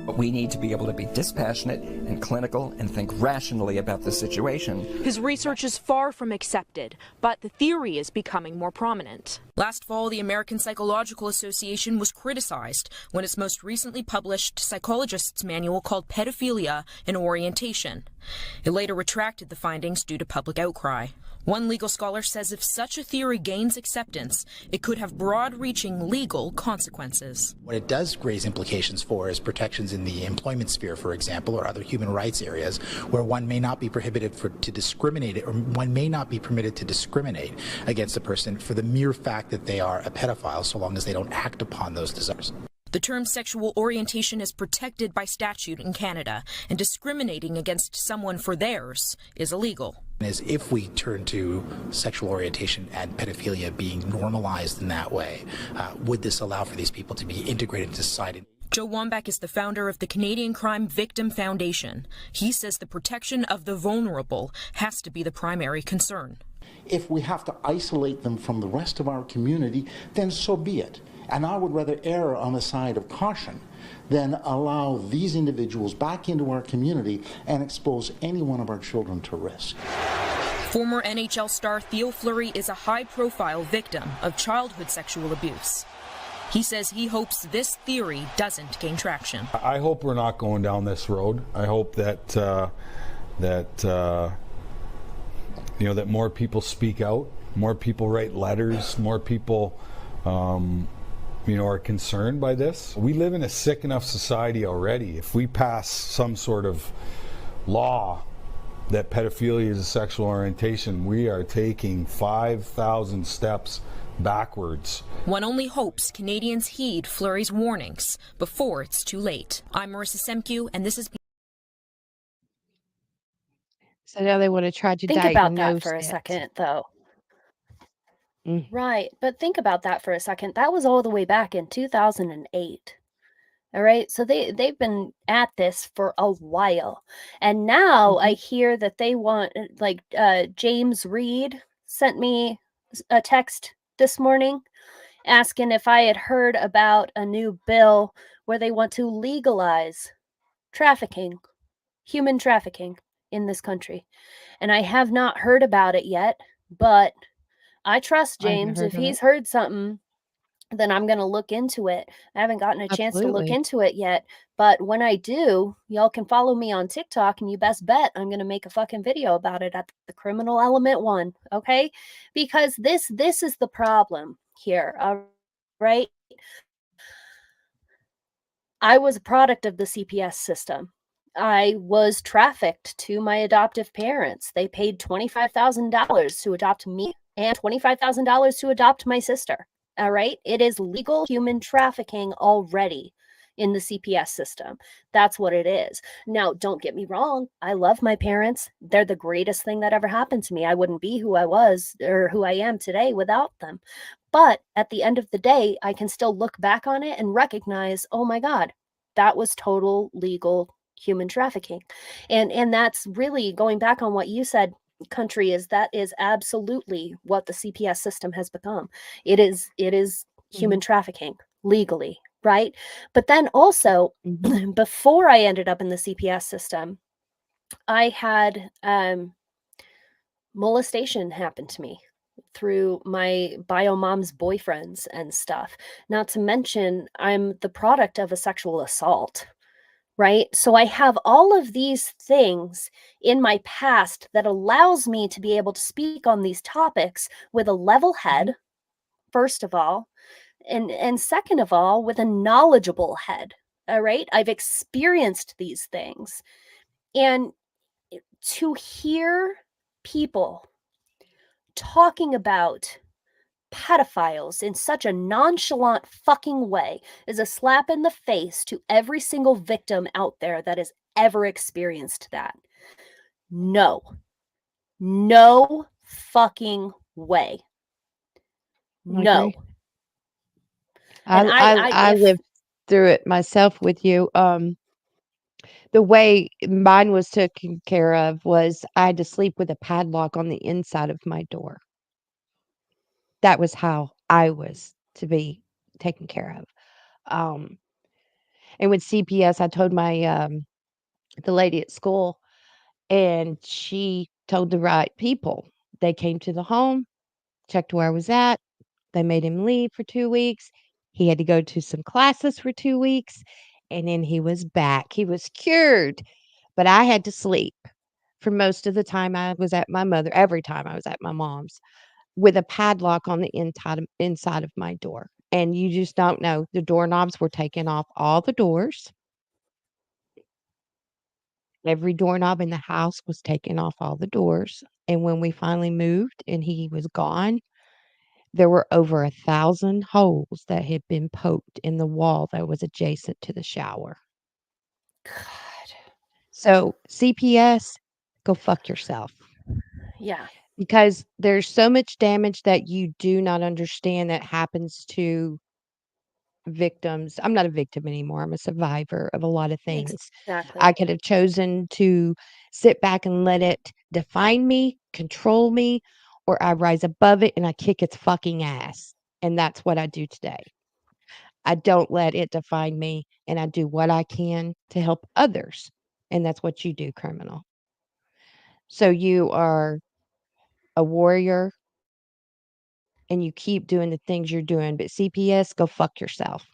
We need to be able to be dispassionate and clinical and think rationally about the situation. His research is far from accepted, but the theory is becoming more prominent. Last fall, the American Psychological Association was criticized when its most recently published psychologist's manual called Pedophilia an Orientation. It later retracted the findings due to public outcry. One legal scholar says if such a theory gains acceptance, it could have broad-reaching legal consequences. What it does raise implications for is protections in the employment sphere, for example, or other human rights areas where one may not be prohibited to discriminate, or one may not be permitted to discriminate against a person for the mere fact that they are a pedophile, so long as they don't act upon those desires. The term sexual orientation is protected by statute in Canada, and discriminating against someone for theirs is illegal. Is if we turn to sexual orientation and pedophilia being normalized in that way, would this allow for these people to be integrated into society? Joe Wambach is the founder of the Canadian Crime Victim Foundation. He says the protection of the vulnerable has to be the primary concern. If we have to isolate them from the rest of our community, then so be it. And I would rather err on the side of caution than allow these individuals back into our community and expose any one of our children to risk. Former NHL star Theo Fleury is a high-profile victim of childhood sexual abuse. He says he hopes this theory doesn't gain traction. I hope we're not going down this road. I hope that that more people speak out, more people write letters, more people are concerned by this. We live in a sick enough society already. If we pass some sort of law that pedophilia is a sexual orientation, we are taking 5,000 steps backwards. One only hopes Canadians heed Fleury's warnings before it's too late. I'm Marissa Semkiw, and this is... So now they want to try to Think diagnose about that for a it. second, though. Right, but think about that for a second. That was all the way back in 2008. All right, so they've been at this for a while, and now I hear that they want, like, James Reed sent me a text this morning asking if I had heard about a new bill where they want to legalize trafficking human trafficking in this country. And I have not heard about it yet, but I trust I haven't James. heard If of it. he's heard something, then I'm going to look into it. I haven't gotten a chance to look Absolutely. into it yet, but when I do, y'all can follow me on TikTok, and you best bet I'm going to make a fucking video about it at the Criminal Element 1, okay? Because this is the problem here, all right? I was a product of the CPS system. I was trafficked to my adoptive parents. They paid $25,000 to adopt me and $25,000 to adopt my sister. All right. It is legal human trafficking already in the CPS system. That's what it is. Now, don't get me wrong. I love my parents. They're the greatest thing that ever happened to me. I wouldn't be who I was or who I am today without them. But at the end of the day, I can still look back on it and recognize, oh my God, that was total legal human trafficking. And that's really going back on what you said, country, is that is absolutely what the CPS system has become. It is human trafficking legally, right? But then also before I ended up in the CPS system, I had molestation happen to me through my bio mom's boyfriends and stuff. Not to mention, I'm the product of a sexual assault, right? So I have all of these things in my past that allows me to be able to speak on these topics with a level head, first of all, and second of all, with a knowledgeable head. All right? I've experienced these things. And to hear people talking about pedophiles in such a nonchalant fucking way is a slap in the face to every single victim out there that has ever experienced that. No. No fucking way. I No. agree. And I if lived through it myself with you. The way mine was taken care of was I had to sleep with a padlock on the inside of my door. That was how I was to be taken care of. Um, and with CPS, I told my the lady at school, and she told the right people. They came to the home, checked where I was at. They made him leave for 2 weeks. He had to go to some classes for 2 weeks, and then he was back. He was cured, but I had to sleep for most of the time I was at my mother every time I was at my mom's, with a padlock on the inside of my door, and you just don't know. The doorknobs were taken off all the doors. Every doorknob in the house was taken off all the doors, and when we finally moved and he was gone, there were over 1,000 holes that had been poked in the wall that was adjacent to the shower. So, CPS, go fuck yourself. yeah. Because there's so much damage that you do not understand that happens to victims. I'm not a victim anymore. I'm a survivor of a lot of things. Exactly. I could have chosen to sit back and let it define me, control me, or I rise above it and I kick its fucking ass. And that's what I do today. I don't let it define me, and I do what I can to help others. And that's what you do, criminal. So you are a warrior and you keep doing the things you're doing, but CPS, go fuck yourself.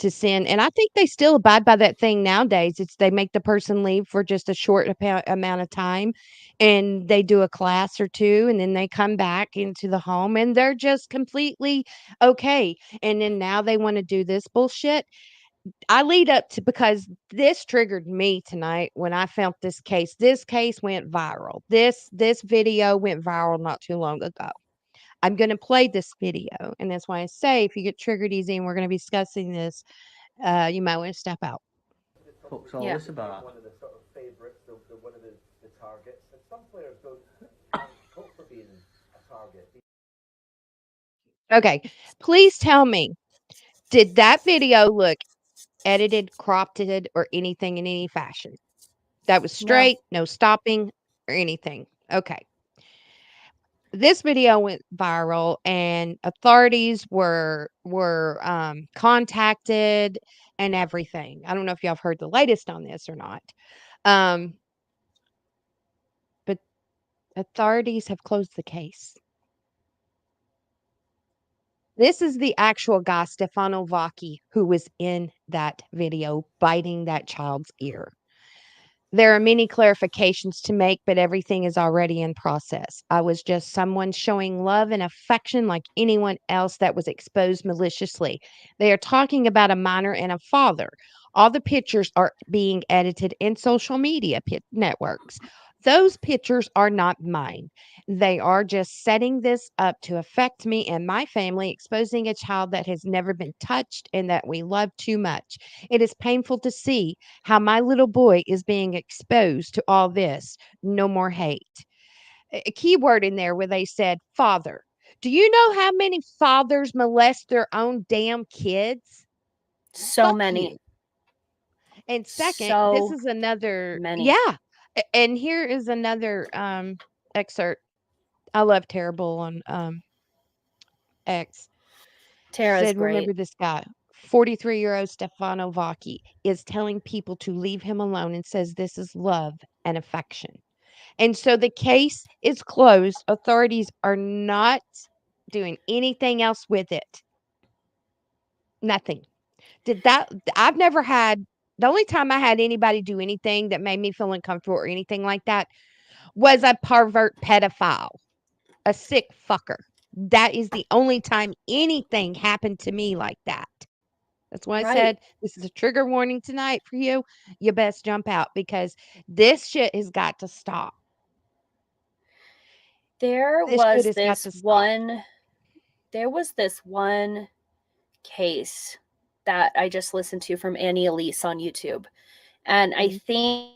To send, and I think they still abide by that thing nowadays. It's they make the person leave for just a short amount of time, and they do a class or two, and then they come back into the home, and they're just completely okay. And then now they want to do this bullshit. I lead up to, because this triggered me tonight when I felt this case. This case went viral. This video went viral not too long ago. I'm going to play this video, and that's why I say if you get triggered easy and we're going to be discussing this, you might want to step out. Fuck's all this about? One of the sort of favourites, one of the targets, and some players don't go for being a target. Okay, please tell me, did that video look edited, cropped, or anything in any fashion? That was straight, no stopping or anything. Okay. This video went viral and authorities were contacted and everything. I don't know if y'all have heard the latest on this or not, Um, but authorities have closed the case. This is the actual guy, Stefano Vacchi, who was in that video biting that child's ear. There are many clarifications to make, but everything is already in process. I was just someone showing love and affection like anyone else that was exposed maliciously. They are talking about a minor and a father. All the pictures are being edited in social media networks. Those pictures are not mine. They are just setting this up to affect me and my family, exposing a child that has never been touched and that we love too much. It is painful to see how my little boy is being exposed to all this. No more hate. A key word in there where they said father. Do you know how many fathers molest their own damn kids? So Fuck many. you. And second, this So is another, many. yeah. And here is another excerpt. I love Terrible on X. Tara's Said, great. remember this guy, 43-year-old Stefano Vacchi is telling people to leave him alone and says this is love and affection. And so the case is closed. Authorities are not doing anything else with it. Nothing. I've never had, the only time I had anybody do anything that made me feel uncomfortable or anything like that was a pervert pedophile, a sick fucker. That is the only time anything happened to me like that. That's why I Right. said this is a trigger warning tonight for you. You best jump out because this shit has got to stop. There This shit was has got this to stop. one case that I just listened to from Annie Elise on YouTube. And I think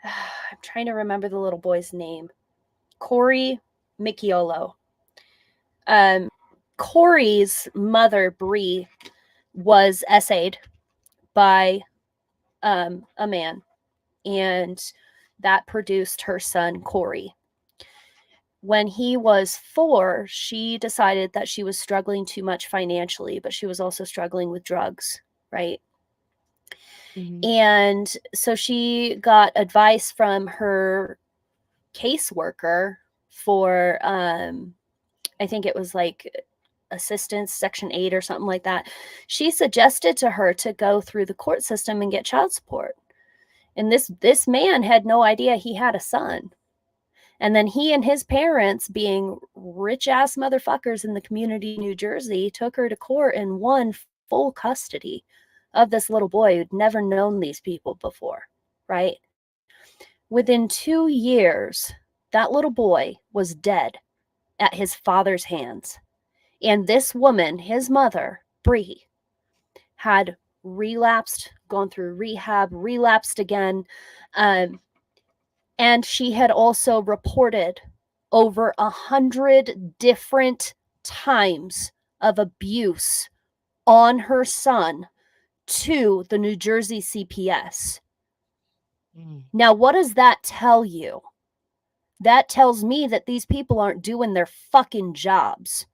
I'm trying to remember the little boy's name. Corey Micciolo. Corey's mother, Bree, was essayed by a man, and that produced her son, Corey. When he was 4, she decided that she was struggling too much financially, but she was also struggling with drugs, right? And so she got advice from her caseworker for, I think it was like assistance, Section 8 or something like that. She suggested to her to go through the court system and get child support. And this man had no idea he had a son. And then he and his parents, being rich ass motherfuckers in the community of New Jersey, took her to court and won full custody of this little boy who'd never known these people before, right? Within 2 years, that little boy was dead at his father's hands. And this woman, his mother, Bree, had relapsed, gone through rehab, relapsed again. And she had also reported over 100 different times of abuse on her son to the New Jersey CPS. Now, what does that tell you? That tells me that these people aren't doing their fucking jobs.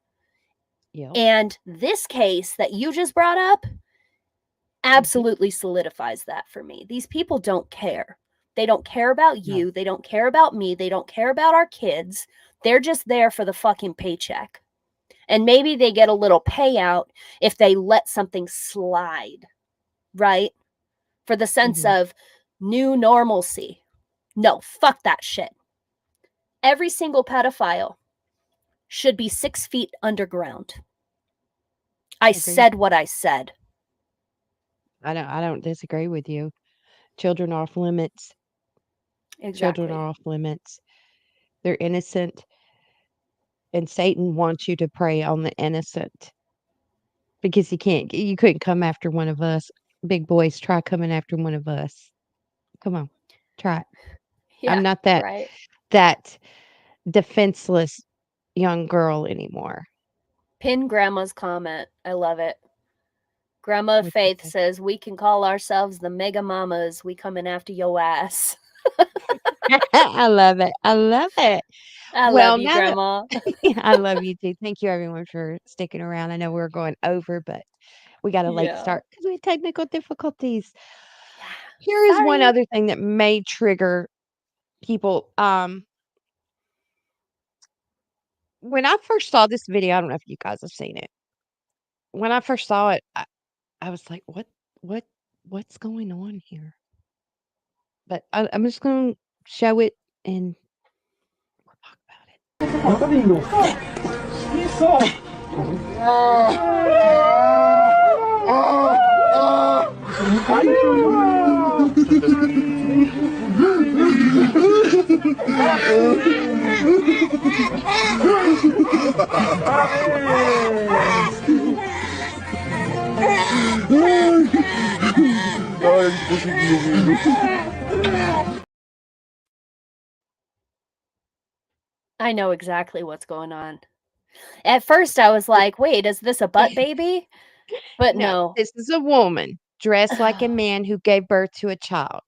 And this case that you just brought up absolutely solidifies that for me. These people don't care. They don't care about you. They don't care about me. They don't care about our kids. They're just there for the fucking paycheck. And maybe they get a little payout if they let something slide, right? For the sense of new normalcy. No, fuck that shit. Every single pedophile should be 6 feet underground. I said what I said. I don't disagree with you. Children are off limits. Children are off limits. They're innocent. And Satan wants you to prey on the innocent. Because you couldn't come after one of us. Big boys, try coming after one of us. Come on. Try it. I'm not that defenseless young girl anymore. Pin Grandma's comment. I love it. Grandma Faith says, we can call ourselves the Mega Mamas. We coming after your ass. I love it. I love it. I love you, Grandma. I love you too. Thank you, everyone, for sticking around. I know we're going over, but We got a late Yeah. start because we had technical difficulties. Here is one Sorry. other thing that may trigger people. When I first saw this video, I don't know if you guys have seen it. When I first saw it, I was like, what's going on here? But I'm just going to show it and we'll talk about I know exactly what's going on. At first, I was like, wait, is this a butt baby? But no. This is a woman dressed like a man who gave birth to a child.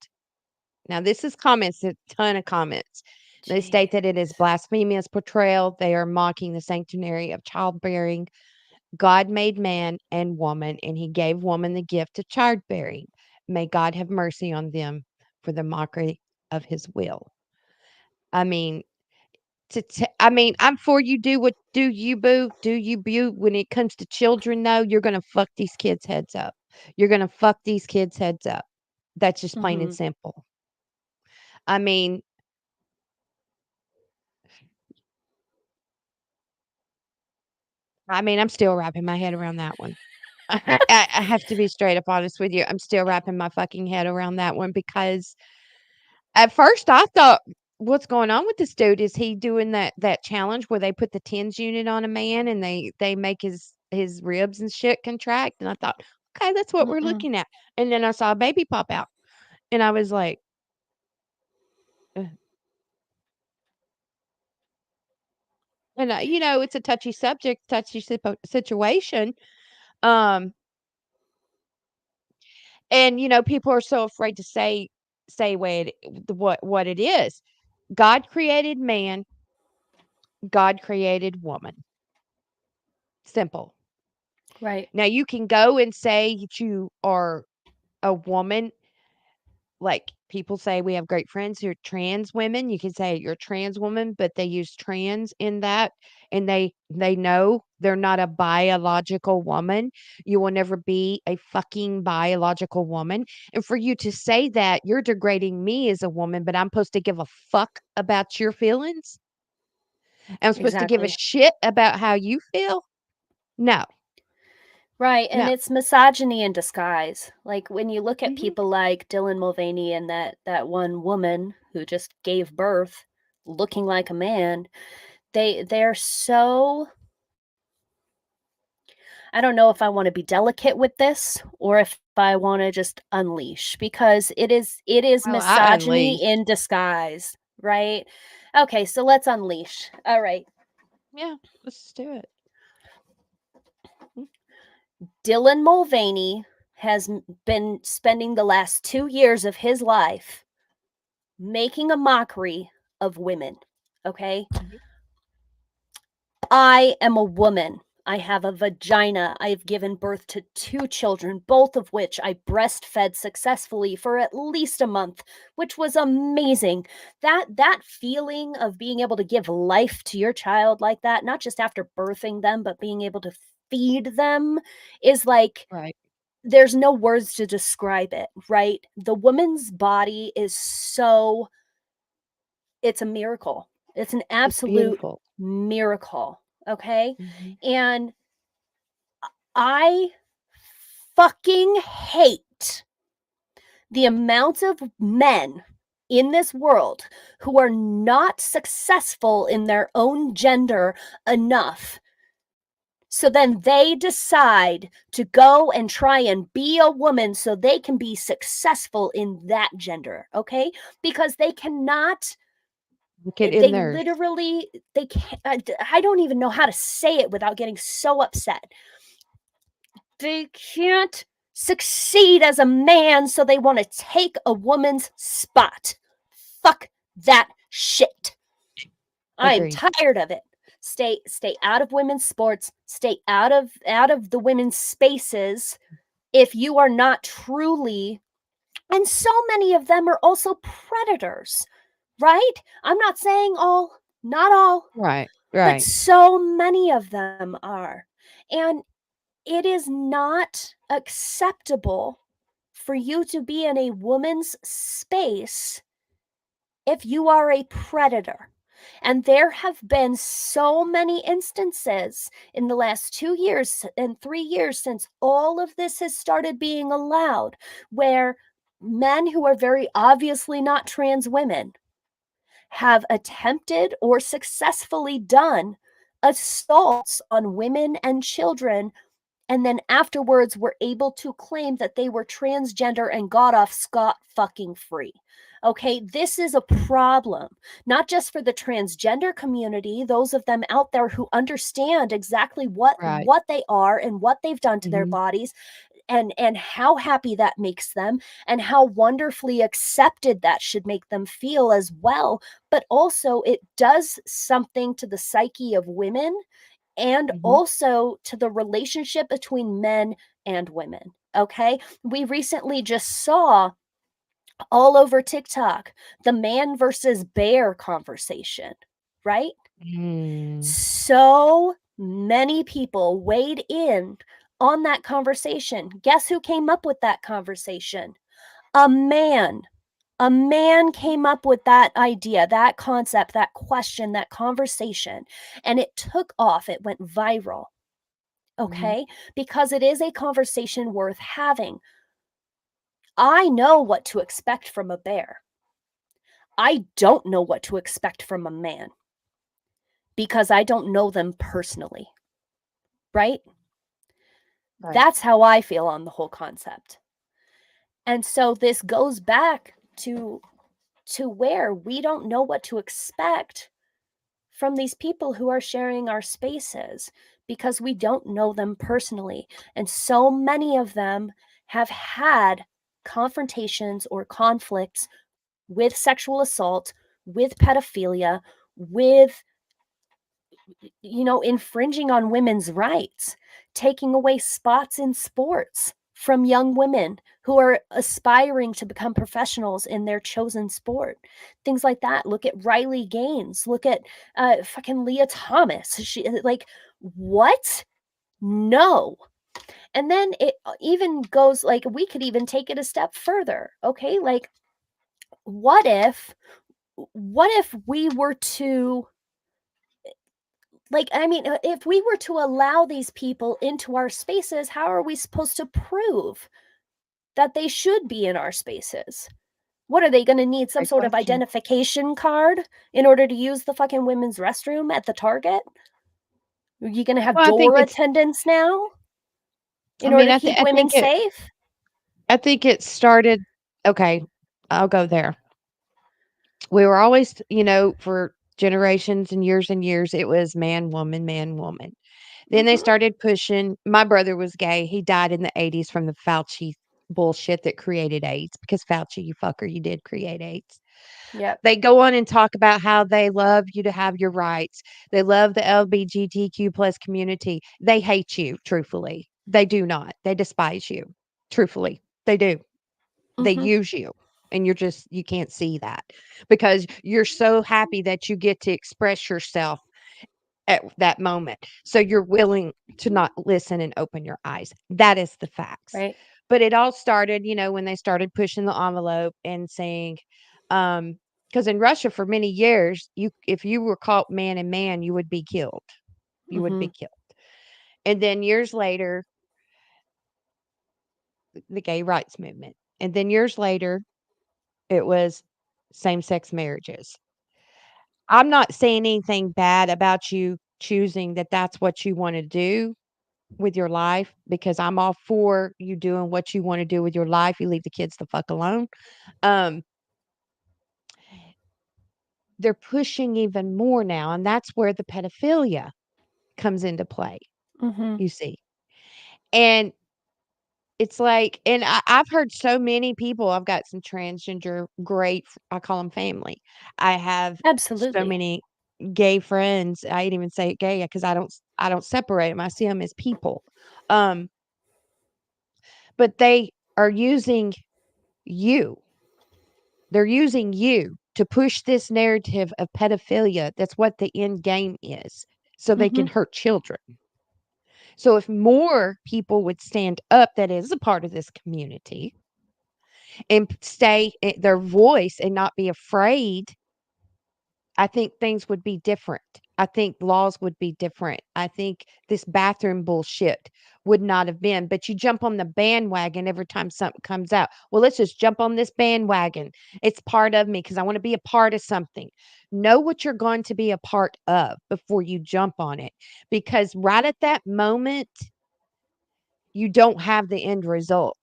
Now, this is comments, a ton of comments. They state that it is blasphemous portrayal. They are mocking the sanctuary of childbearing. God made man and woman, and he gave woman the gift of childbearing. May God have mercy on them for the mockery of his will. I mean, I'm for you. Do you, boo? Do you, boo? When it comes to children, though, you're going to fuck these kids' heads up. You're going to fuck these kids' heads up. That's just plain and simple. I mean, I'm still wrapping my head around that one. I have to be straight up honest with you. I'm still wrapping my fucking head around that one because at first I thought, what's going on with this dude? Is he doing that challenge where they put the TENS unit on a man and they make his ribs and shit contract? And I thought, okay, that's what we're looking at. And then I saw a baby pop out, and I was like, and it's a touchy subject, touchy situation. Um, and people are so afraid to say what it is. God created man, God created woman. Simple. Right. Now you can go and say that you are a woman. Like people say, we have great friends who are trans women. You can say you're a trans woman, but they use trans in that, and they know they're not a biological woman. You will never be a fucking biological woman. And for you to say that, you're degrading me as a woman, but I'm supposed to give a fuck about your feelings? I'm supposed to give a shit about how you feel? No. Right, and No. it's misogyny in disguise. Like when you look at people like Dylan Mulvaney and that one woman who just gave birth looking like a man, they're so, I don't know if I want to be delicate with this or if I want to just unleash, because it is I misogyny unleash. in disguise, right? Okay, so let's unleash. All right. Yeah, let's do it. Dylan Mulvaney has been spending the last 2 years of his life making a mockery of women, okay? I am a woman. I have a vagina. I've given birth to 2 children, both of which I breastfed successfully for at least a month, which was amazing. That feeling of being able to give life to your child like that, not just after birthing them, but being able to feed them is like, right. There's no words to describe it, right? The woman's body is so, it's a miracle. It's an absolute miracle, okay? And I fucking hate the amount of men in this world who are not successful in their own gender enough. So then they decide to go and try and be a woman so they can be successful in that gender, okay? Because they cannot, Get in they there. literally, they can't, I don't even know how to say it without getting so upset. They can't succeed as a man, so they want to take a woman's spot. Fuck that shit. I'm Agreed. tired of it. Stay out of women's sports, stay out of the women's spaces if you are not truly, and so many of them are also predators, right? I'm not saying all, not all, Right. but Right. so many of them are. And it is not acceptable for you to be in a woman's space if you are a predator. And there have been so many instances in the last 2 years and 3 years since all of this has started being allowed, where men who are very obviously not trans women have attempted or successfully done assaults on women and children, and then afterwards were able to claim that they were transgender and got off scot fucking free. Okay, this is a problem, not just for the transgender community, those of them out there who understand exactly what Right. they are and what they've done to their Mhm. bodies, and how happy that makes them, and how wonderfully accepted that should make them feel as well. But also, it does something to the psyche of women, and Mhm. also to the relationship between men and women. Okay, we recently just saw all over TikTok the man versus bear conversation, right? Mm. So many people weighed in on that conversation. Guess who came up with that conversation? A man. A man came up with that idea, that concept, that question, that conversation, and it took off. It went viral. Mhm. Okay? Because it is a conversation worth having. I know what to expect from a bear. I don't know what to expect from a man because I don't know them personally. Right? Right. That's how I feel on the whole concept. And so this goes back to where we don't know what to expect from these people who are sharing our spaces because we don't know them personally. And so many of them have had confrontations or conflicts with sexual assault, with pedophilia, with, infringing on women's rights, taking away spots in sports from young women who are aspiring to become professionals in their chosen sport. Things like that. Look at Riley Gaines. Look at fucking Leah Thomas. She, like, what? No. And then it even goes, like, we could even take it a step further. Okay, like, what if we were to, like, I mean, if we were to allow these people into our spaces, how are we supposed to prove that they should be in our spaces? What are they going to need, some Great sort of question. identification card in order to use the fucking women's restroom at the Target? Are you going to have Well, I think door it's attendants now I in mean, order to keep I women think safe? it started okay, I'll go there. We were always, for generations and years, it was man, woman, man, woman. Then they Mhm. started pushing my brother was gay. He died in the '80s from the Fauci bullshit that created AIDS because Fauci, you fucker, you did create AIDS. Yep. They go on and talk about how they love you to have your rights. They love the LGBTQ plus community. They hate you, truthfully. They do not. They despise you. Truthfully. They do. They Mhm. use you. And you can't see that because you're so happy that you get to express yourself at that moment. So you're willing to not listen and open your eyes. That is the facts. Right. But it all started, when they started pushing the envelope and saying, because in Russia for many years, if you were caught man and man, you would be killed. You would be Mhm. killed. And then years later, the gay rights movement. And then years later, it was same sex marriages. I'm not saying anything bad about you choosing that that's what you want to do with your life because I'm all for you doing what you want to do with your life. You leave the kids the fuck alone. Um, they're pushing even more now, and that's where the pedophilia comes into play, Mhm. you see. And it's like, and I've heard so many people, I've got some transgender, great, I call them family. I have so Absolutely. many gay friends. I didn't even say gay because I don't separate them. I see them as people. Um, but they are using you. They're using you to push this narrative of pedophilia. That's what the end game is. So they can hurt children. So if more people would stand up that is a part of this community and stay their voice and not be afraid, I think things would be different. I think laws would be different. I think this bathroom bullshit would not have been. But you jump on the bandwagon every time something comes out. Well, let's just jump on this bandwagon. It's part of me because I want to be a part of something. Know what you're going to be a part of before you jump on it. Because right at that moment, you don't have the end result.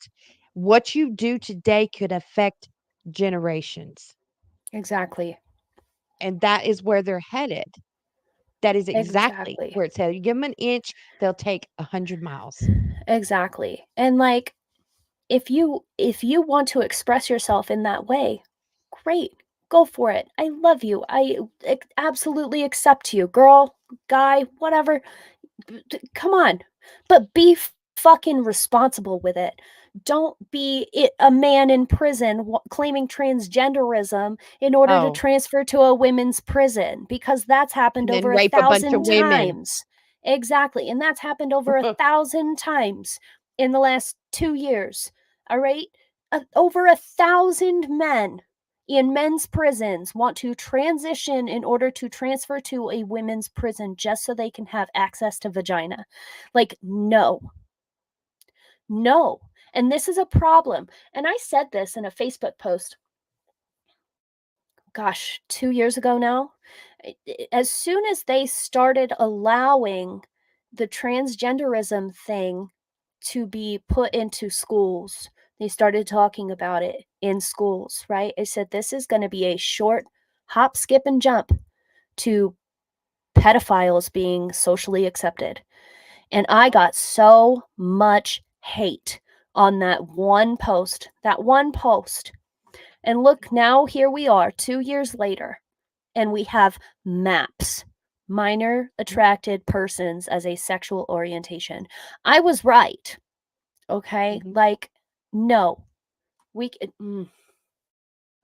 What you do today could affect generations. Exactly. And that is where they're headed. That is exactly Exactly. where it's headed. You give them an inch, they'll take 100 miles. Exactly. And like if you want to express yourself in that way, great. Go for it. I love you. I absolutely accept you. Girl, guy, whatever. Come on. But be fucking responsible with it. Don't be a man in prison claiming transgenderism in order to Oh. transfer to a women's prison, because that's happened And then over rape a bunch of 1,000 women. times. Exactly. And that's happened over 1,000 times in the last 2 years. All right? Over 1,000 men in men's prisons want to transition in order to transfer to a women's prison just so they can have access to vagina. Like, no. No. And this is a problem. And I said this in a Facebook post, gosh, 2 years ago now. As soon as they started allowing the transgenderism thing to be put into schools, they started talking about it in schools, right? I said, this is going to be a short hop, skip, and jump to pedophiles being socially accepted. And I got so much hate on that one post. And look, now here we are 2 years later, and we have MAPS, minor attracted persons as a sexual orientation. I was right. Okay? Like, no. We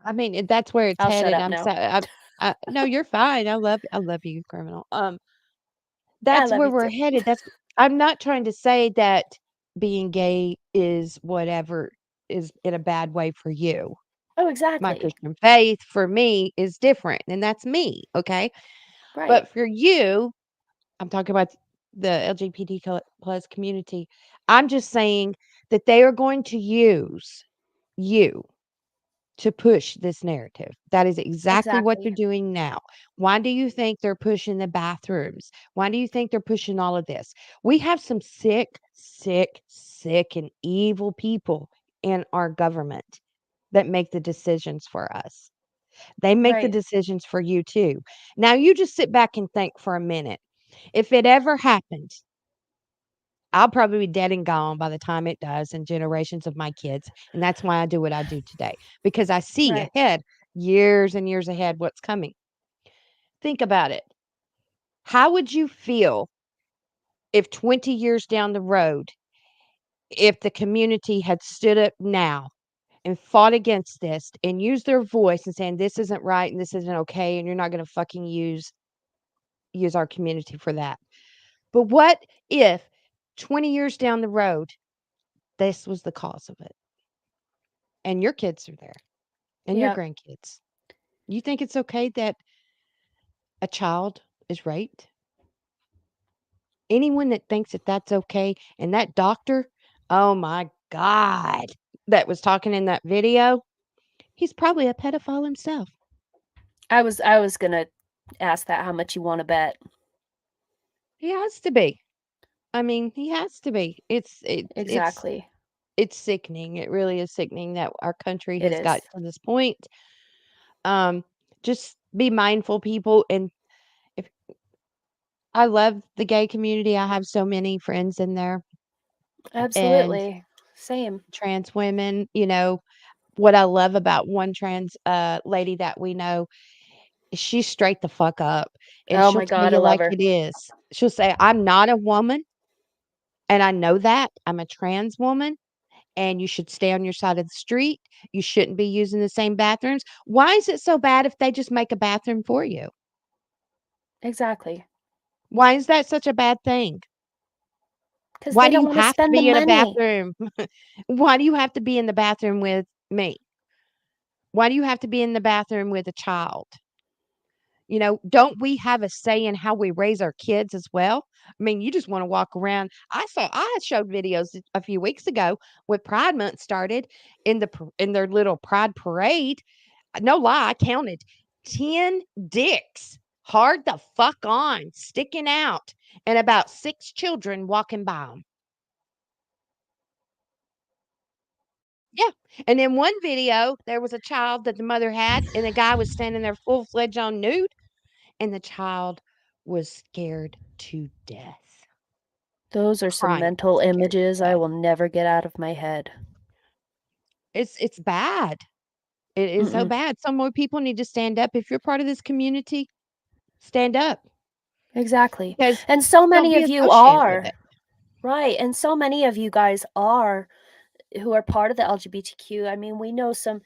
I mean, that's where it's I'll shut headed. up I'm now. so no, you're fine. I love you, criminal. I That's love where you we're too. headed. That's I'm not trying to say that being gay is whatever is in a bad way for you. Oh, My exactly. Christian faith for me is different, and that's me, okay? Right. But for you, I'm talking about the LGBT plus community. I'm just saying that they are going to use you to push this narrative. That is exactly what they're Exactly. doing now. Why do you think they're pushing the bathrooms? Why do you think they're pushing all of this? We have some sick, and evil people in our government that make the decisions for us. They make the Right. decisions for you too. Now you just sit back and think for a minute. If it ever happened, I'll probably be dead and gone by the time it does and generations of my kids. And that's why I do what I do today because I see Right. ahead, years and years ahead, what's coming. Think about it. How would you feel if 20 years down the road, if the community had stood up now and fought against this and used their voice and saying this isn't right and this isn't okay and you're not going to fucking use our community for that. But what if 20 years down the road this was the cause of it? And your kids are there and your Yeah. grandkids. You think it's okay that a child is raped? Anyone that thinks that that's okay and that doctor, oh my god, that was talking in that video, he's probably a pedophile himself. I was going to ask that, how much you want to bet. He has to be. I mean, he has to be. Exactly. It's sickening. It really is sickening that our country It has got is. to this point. Just be mindful, people. And if I love the gay community, I have so many friends in there and Absolutely. Same. trans women. You know, what I love about one trans lady that we know, she's straight the fuck up, and Oh she'll my tell God, I you love like her. it is. She'll say, "I'm not a woman, and I know that. I'm a trans woman, and you should stay on your side of the street. You shouldn't be using the same bathrooms." Why is it so bad if they just make a bathroom for you? Exactly. Why is that such a bad thing? Because Why they do don't you want to have to spend the be in a money. bathroom? Why do you have to be in the bathroom with me? Why do you have to be in the bathroom with a child? Don't we have a say in how we raise our kids as well? I mean, you just want to walk around. I showed videos a few weeks ago with Pride Month started in their little Pride parade. No lie, I counted 10 dicks hard the fuck on sticking out and about 6 children walking by them. Yeah. And in one video, there was a child that the mother had, and the guy was standing there full fledged on nude, and the child was scared to death. Those are some Crying, mental scared to images I death. will never get out of my head. It's bad. It is so Mm-mm. bad. Some more people need to stand up. If you're part of this community, stand up Exactly. because And so don't many be of you associated with are. it. Right. And so many of you guys are who are part of the LGBTQ. I mean, we know some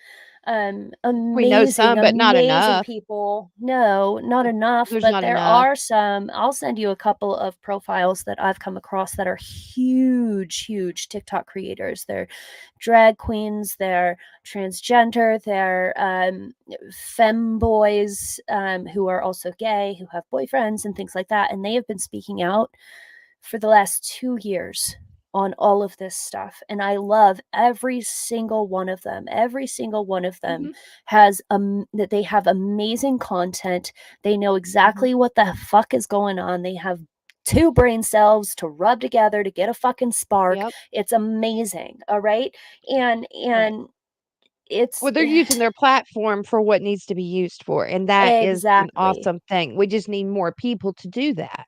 We know amazing, some, but not amazing enough. people. No, not enough, There's but not there enough. are some. I'll send you a couple of profiles that I've come across that are huge, huge TikTok creators. They're drag queens, they're transgender, they're femboys who are also gay, who have boyfriends and things like that. And they have been speaking out for the last 2 years on all of this stuff, and I love every single one of them. Every single one of them Mhm. has that they have amazing content. They know Mhm. exactly what the fuck is going on. They have 2 brain cells to rub together to get a fucking spark. Yep. It's amazing, all right? And Right. it's Well, they're using their platform for what needs to be used for, and that is an exactly. awesome thing. We just need more people to do that.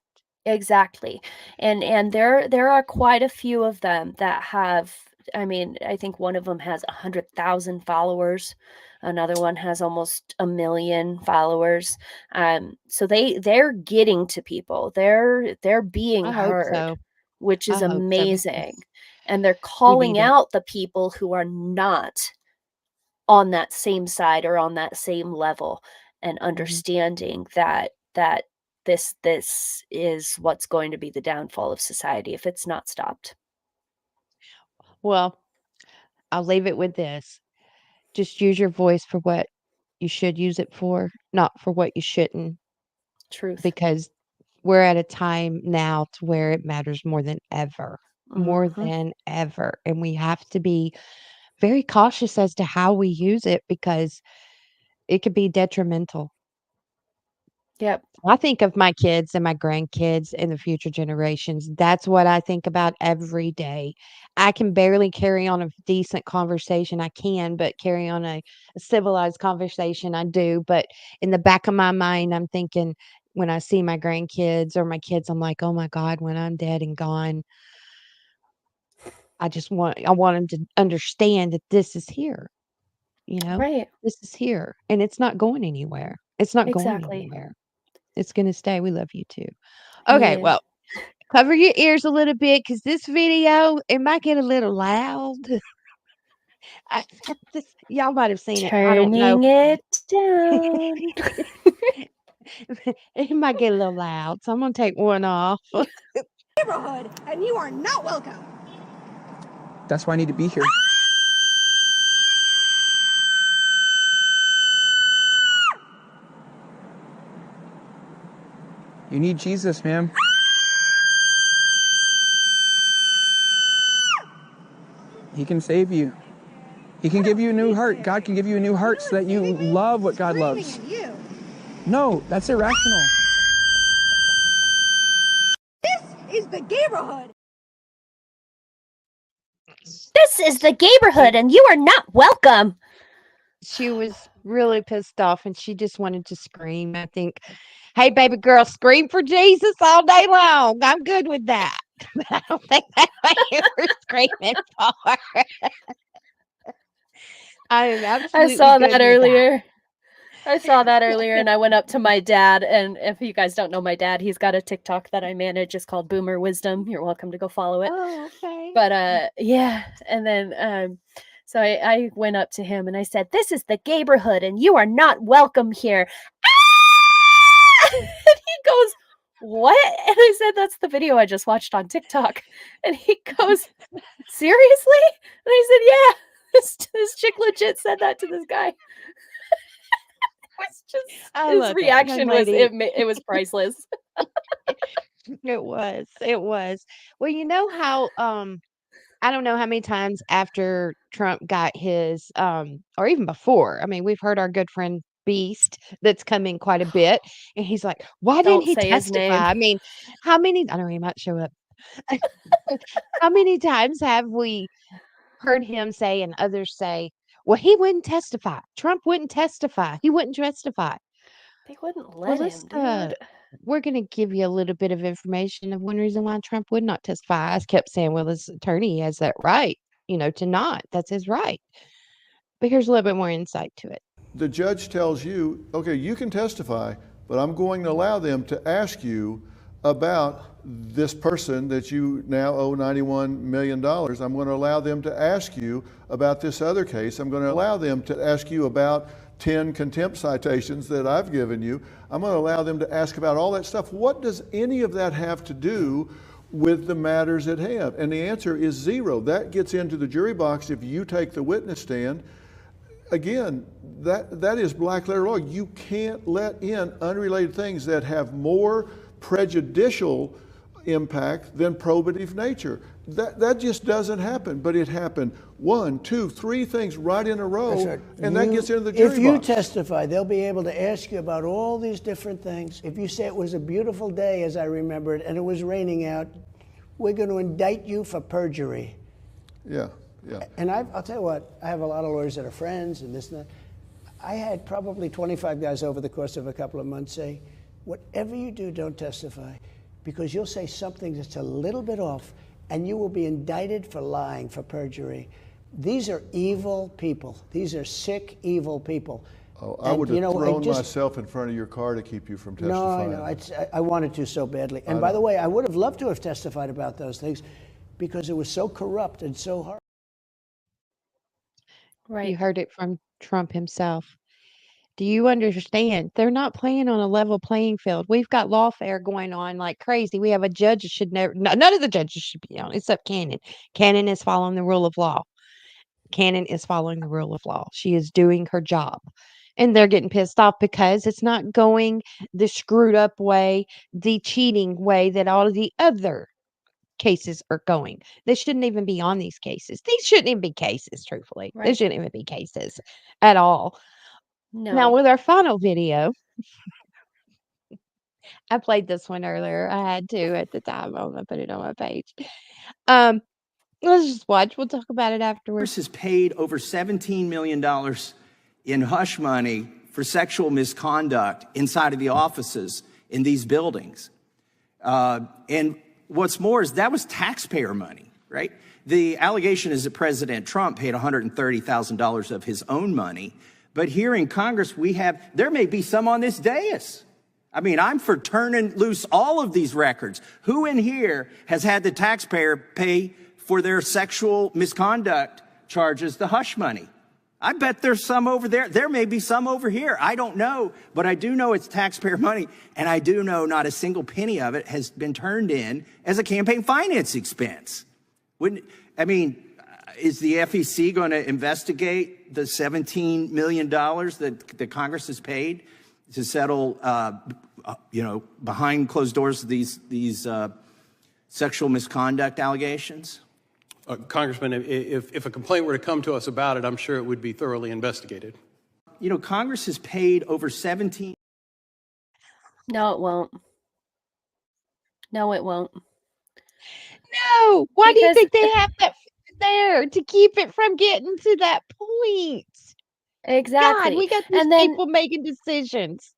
Exactly. And there are quite a few of them that have, I mean, I think one of them has 100,000 followers. Another one has almost 1 million followers. So they're getting to people. They're being I hope heard, so. which I is hope so amazing. because And they're we need calling it. out the people who are not on that same side or on that same level, and Mhm. understanding that this is what's going to be the downfall of society if it's not stopped. Well, I'll leave it with this. Just use your voice for what you should use it for, not for what you shouldn't, Truth. because we're at a time now to where it matters more Mhm. than ever, and we have to be very cautious as to how we use it because it could be detrimental. Yep. I think of my kids and my grandkids and the future generations. That's what I think about every day. I can barely carry on a decent conversation. I can, but carry on a civilized conversation, I do. But in the back of my mind, I'm thinking when I see my grandkids or my kids, I'm like, oh my God, when I'm dead and gone, I want them to understand that this is here, you know, Right. this is here and it's not going anywhere. It's not going Exactly. anywhere. It's going to stay. We love you too. Okay, Yeah. well, cover your ears a little bit because this video, it might get a little loud. I, y'all might have seen it. I don't know. Turning it down. It might get a little loud, so I'm gonna take one off. Neighborhood, and you are not welcome. That's why I need to be here. You need Jesus, ma'am. He can save you. He can give you a new heart. God can give you a new heart so that you love what God loves. No, that's irrational. This is the neighborhood. This is the neighborhood and you are not welcome. She was really pissed off and she just wanted to scream. I think, hey, baby girl, scream for Jesus all day long. I'm good with that. But I don't think that's what you were screaming for. I am I absolutely saw good that with that. earlier. I saw that earlier and I went up to my dad. And if you guys don't know my dad, he's got a TikTok that I manage. It's called Boomer Wisdom. You're welcome to go follow it. Oh, okay. But yeah. And then so I went up to him and I said, "This is the neighborhood and you are not welcome here." And he goes, "What?" And I said, "That's the video I just watched on TikTok." And he goes, "Seriously?" And I said, "Yeah, this chick legit said that to this guy." Was just I his love that reaction young was lady. it was priceless. It was. Well, you know how, I don't know how many times after Trump got his, or even before, I mean, we've heard our good friend Beast that's come in quite a bit, and he's like, "Why didn't Don't he say his name. testify?" I mean, how many I know he might show up. How many times have we heard him say and others say, "Well, he wouldn't testify. Trump wouldn't testify. He wouldn't testify." They wouldn't Well, let let's, him, dude. we're gonna give you a little bit of information of one reason why Trump would not testify. I kept saying, "Well, his attorney has that right, to not. That's his right." But here's a little bit more insight to it. The judge tells you, okay, you can testify, but I'm going to allow them to ask you about this person that you now owe $91 million. I'm going to allow them to ask you about this other case. I'm going to allow them to ask you about 10 contempt citations that I've given you. I'm going to allow them to ask about all that stuff. What does any of that have to do with the matters at hand? And the answer is zero. That gets into the jury box if you take the witness stand. Again, that is black letter law. You can't let in unrelated things that have more prejudicial impact than probative nature. That just doesn't happen. But it happened 1, 2, 3 things right in a row, and that gets into the jury box. If you testify, they'll be able to ask you about all these different things. If you say it was a beautiful day, as I remember it, and it was raining out, we're going to indict you for perjury. Yeah. Yeah. And I'll tell you what, I have a lot of lawyers that are friends and this and that. I had probably 25 guys over the course of a couple of months say, whatever you do, don't testify, because you'll say something that's a little bit off and you will be indicted for lying, for perjury. These are evil people. These are sick, evil people. Oh, I would have thrown myself in front of your car to keep you from testifying. No, I wanted to so badly. And by the way, I would have loved to have testified about those things because it was so corrupt and so hard. Right. You heard it from Trump himself. Do you understand? They're not playing on a level playing field. We've got lawfare going on like crazy. We have a judge that should never, none of the judges should be on, except Cannon. Cannon is following the rule of law. Cannon is following the rule of law. She is doing her job. And they're getting pissed off because it's not going the screwed up way, the cheating way that all of the other cases are going. They shouldn't even be on these cases. These shouldn't even be cases, truthfully. They Right. shouldn't even be cases at all. Now, No. with our final video, I played this one earlier. I had to at the time. I'm gonna put it on my page. Let's just watch. We'll talk about it afterwards. Congress has paid over $17 million in hush money for sexual misconduct inside of the offices in these buildings. And what's more is that was taxpayer money, right? The allegation is that President Trump paid $130,000 of his own money. But here in Congress, there may be some on this dais. I mean, I'm for turning loose all of these records. Who in here has had the taxpayer pay for their sexual misconduct charges the hush money? I bet there's some over there. There may be some over here. I don't know, but I do know it's taxpayer money. And I do know not a single penny of it has been turned in as a campaign finance expense. Is the FEC going to investigate the $17 million that Congress has paid to settle, behind closed doors, these sexual misconduct allegations? Congressman, if a complaint were to come to us about it, I'm sure it would be thoroughly investigated. Congress has paid over 17. No, it won't. No, it won't. No. Why do you think they have that there to keep it from getting to that point? Exactly. God, we got these people making decisions.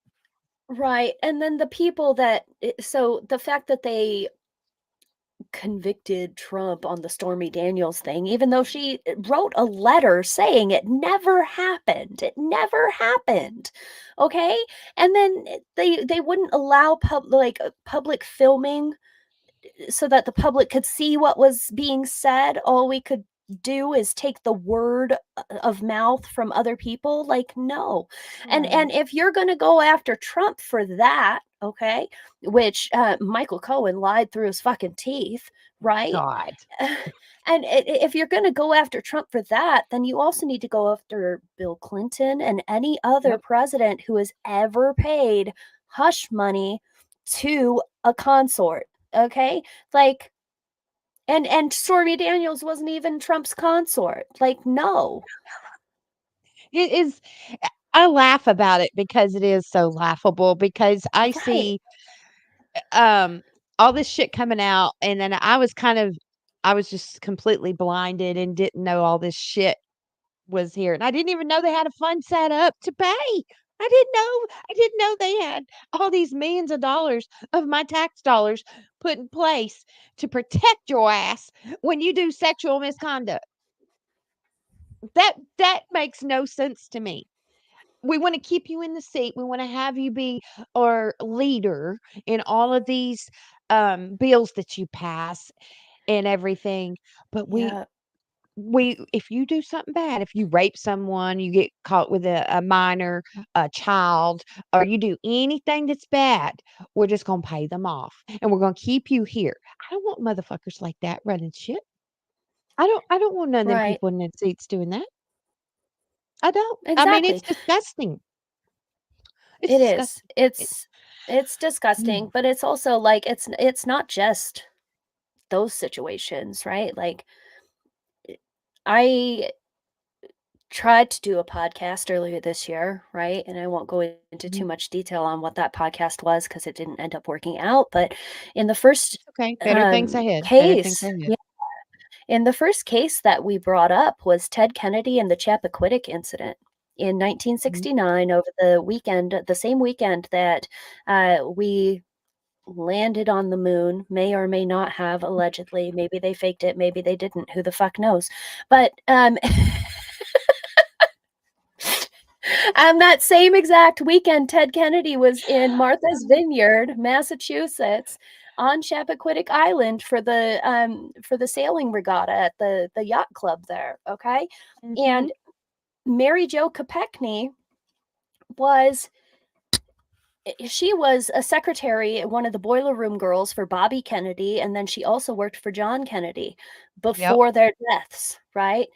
Right. And then the people so the fact that they convicted Trump on the Stormy Daniels thing, even though she wrote a letter saying it never happened. It never happened. Okay? And then they wouldn't allow public filming so that the public could see what was being said. All we could do is take the word of mouth from other people. Like, no. And if you're going to go after Trump for that, okay, which Michael Cohen lied through his fucking teeth, right? God. And if you're going to go after Trump for that, then you also need to go after Bill Clinton and any other president who has ever paid hush money to a consort. Okay? Like, and Stormy Daniels wasn't even Trump's consort. Like, no. It is. I laugh about it because it is so laughable, because I Right. see all this shit coming out, and then I was just completely blinded and didn't know all this shit was here, and I didn't even know they had a fund set up to pay. I didn't know they had all these millions of dollars of my tax dollars put in place to protect your ass when you do sexual misconduct. That makes no sense to me. We want to keep you in the seat. We want to have you be our leader in all of these bills that you pass and everything. But Yeah. if you do something bad, if you rape someone, you get caught with a minor, a child, or you do anything that's bad, we're just gonna pay them off, and we're gonna keep you here. I don't want motherfuckers like that running shit. I don't want none of them Right. people in the seats doing that. I don't. I mean, it's Exactly. disgusting. It's It is. disgusting. It's disgusting, but it's also like it's not just those situations, right? Like, I tried to do a podcast earlier this year, right? And I won't go into too much detail on what that podcast was because it didn't end up working out. But in the first Okay, better things ahead. Better things case, ahead. yeah, in the first case that we brought up was Ted Kennedy and the Chappaquiddick incident in 1969, over the weekend, the same weekend that we landed on the moon. May or may not have, allegedly. Maybe they faked it, maybe they didn't. Who the fuck knows? But and that same exact weekend, Ted Kennedy was in Martha's Vineyard, Massachusetts, on Chappaquiddick Island for the sailing regatta at the yacht club there. Okay, and Mary Jo Kopechne was she was a secretary, one of the boiler room girls for Bobby Kennedy, and then she also worked for John Kennedy before their deaths, right?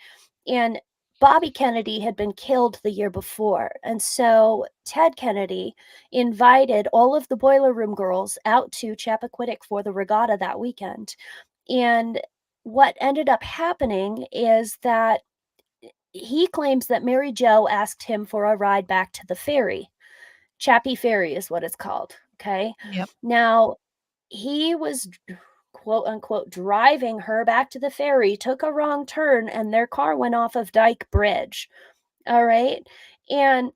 And Bobby Kennedy had been killed the year before. And so Ted Kennedy invited all of the boiler room girls out to Chappaquiddick for the regatta that weekend. And what ended up happening is that he claims that Mary Jo asked him for a ride back to the ferry. Chappie Ferry is what it's called. Okay. Yep. Now, he was quote unquote driving her back to the ferry, took a wrong turn, and their car went off of Dyke Bridge. All right. And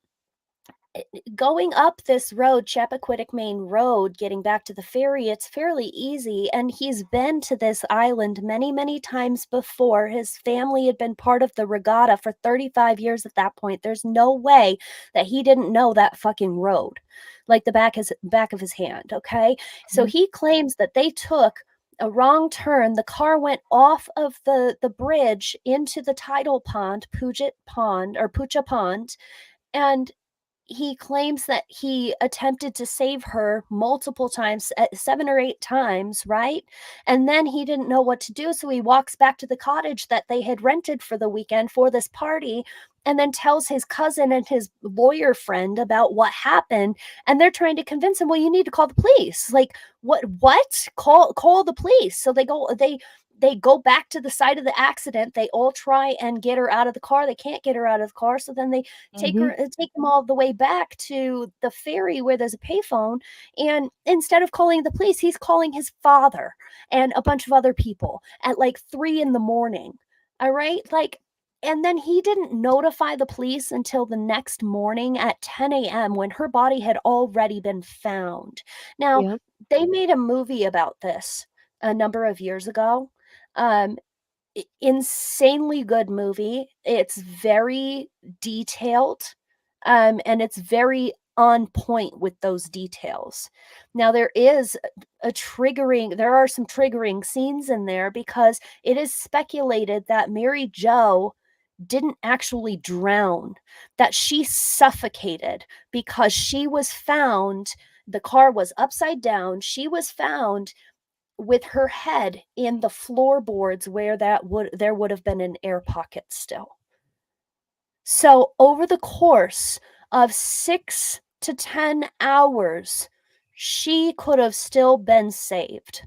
going up this road, Chappaquiddick Main Road, getting back to the ferry, it's fairly easy. And he's been to this island many, many times before. His family had been part of the regatta for 35 years at that point. There's no way that he didn't know that fucking road like the back of his hand. Okay. So he claims that they took a wrong turn. The car went off of the bridge into the tidal pond, Puget Pond or Pucha Pond, and he claims that he attempted to save her multiple times, 7 or 8 times, right? And then he didn't know what to do, so he walks back to the cottage that they had rented for the weekend for this party, and then tells his cousin and his lawyer friend about what happened, and they're trying to convince him, well, you need to call the police. Like, what? Call the police. So they go back to the site of the accident. They all try and get her out of the car. They can't get her out of the car. So then they take them all the way back to the ferry where there's a payphone. And instead of calling the police, he's calling his father and a bunch of other people at like 3 a.m. All right. Like, and then he didn't notify the police until the next morning at 10 a.m. when her body had already been found. Now, they made a movie about this. a number of years ago. Insanely good movie. It's very detailed, and it's very on point with those details. Now there are some triggering scenes in there because it is speculated that Mary Jo didn't actually drown, that she suffocated because the car was upside down. She was found with her head in the floorboards where there would have been an air pocket still. So over the course of 6 to 10 hours, she could have still been saved.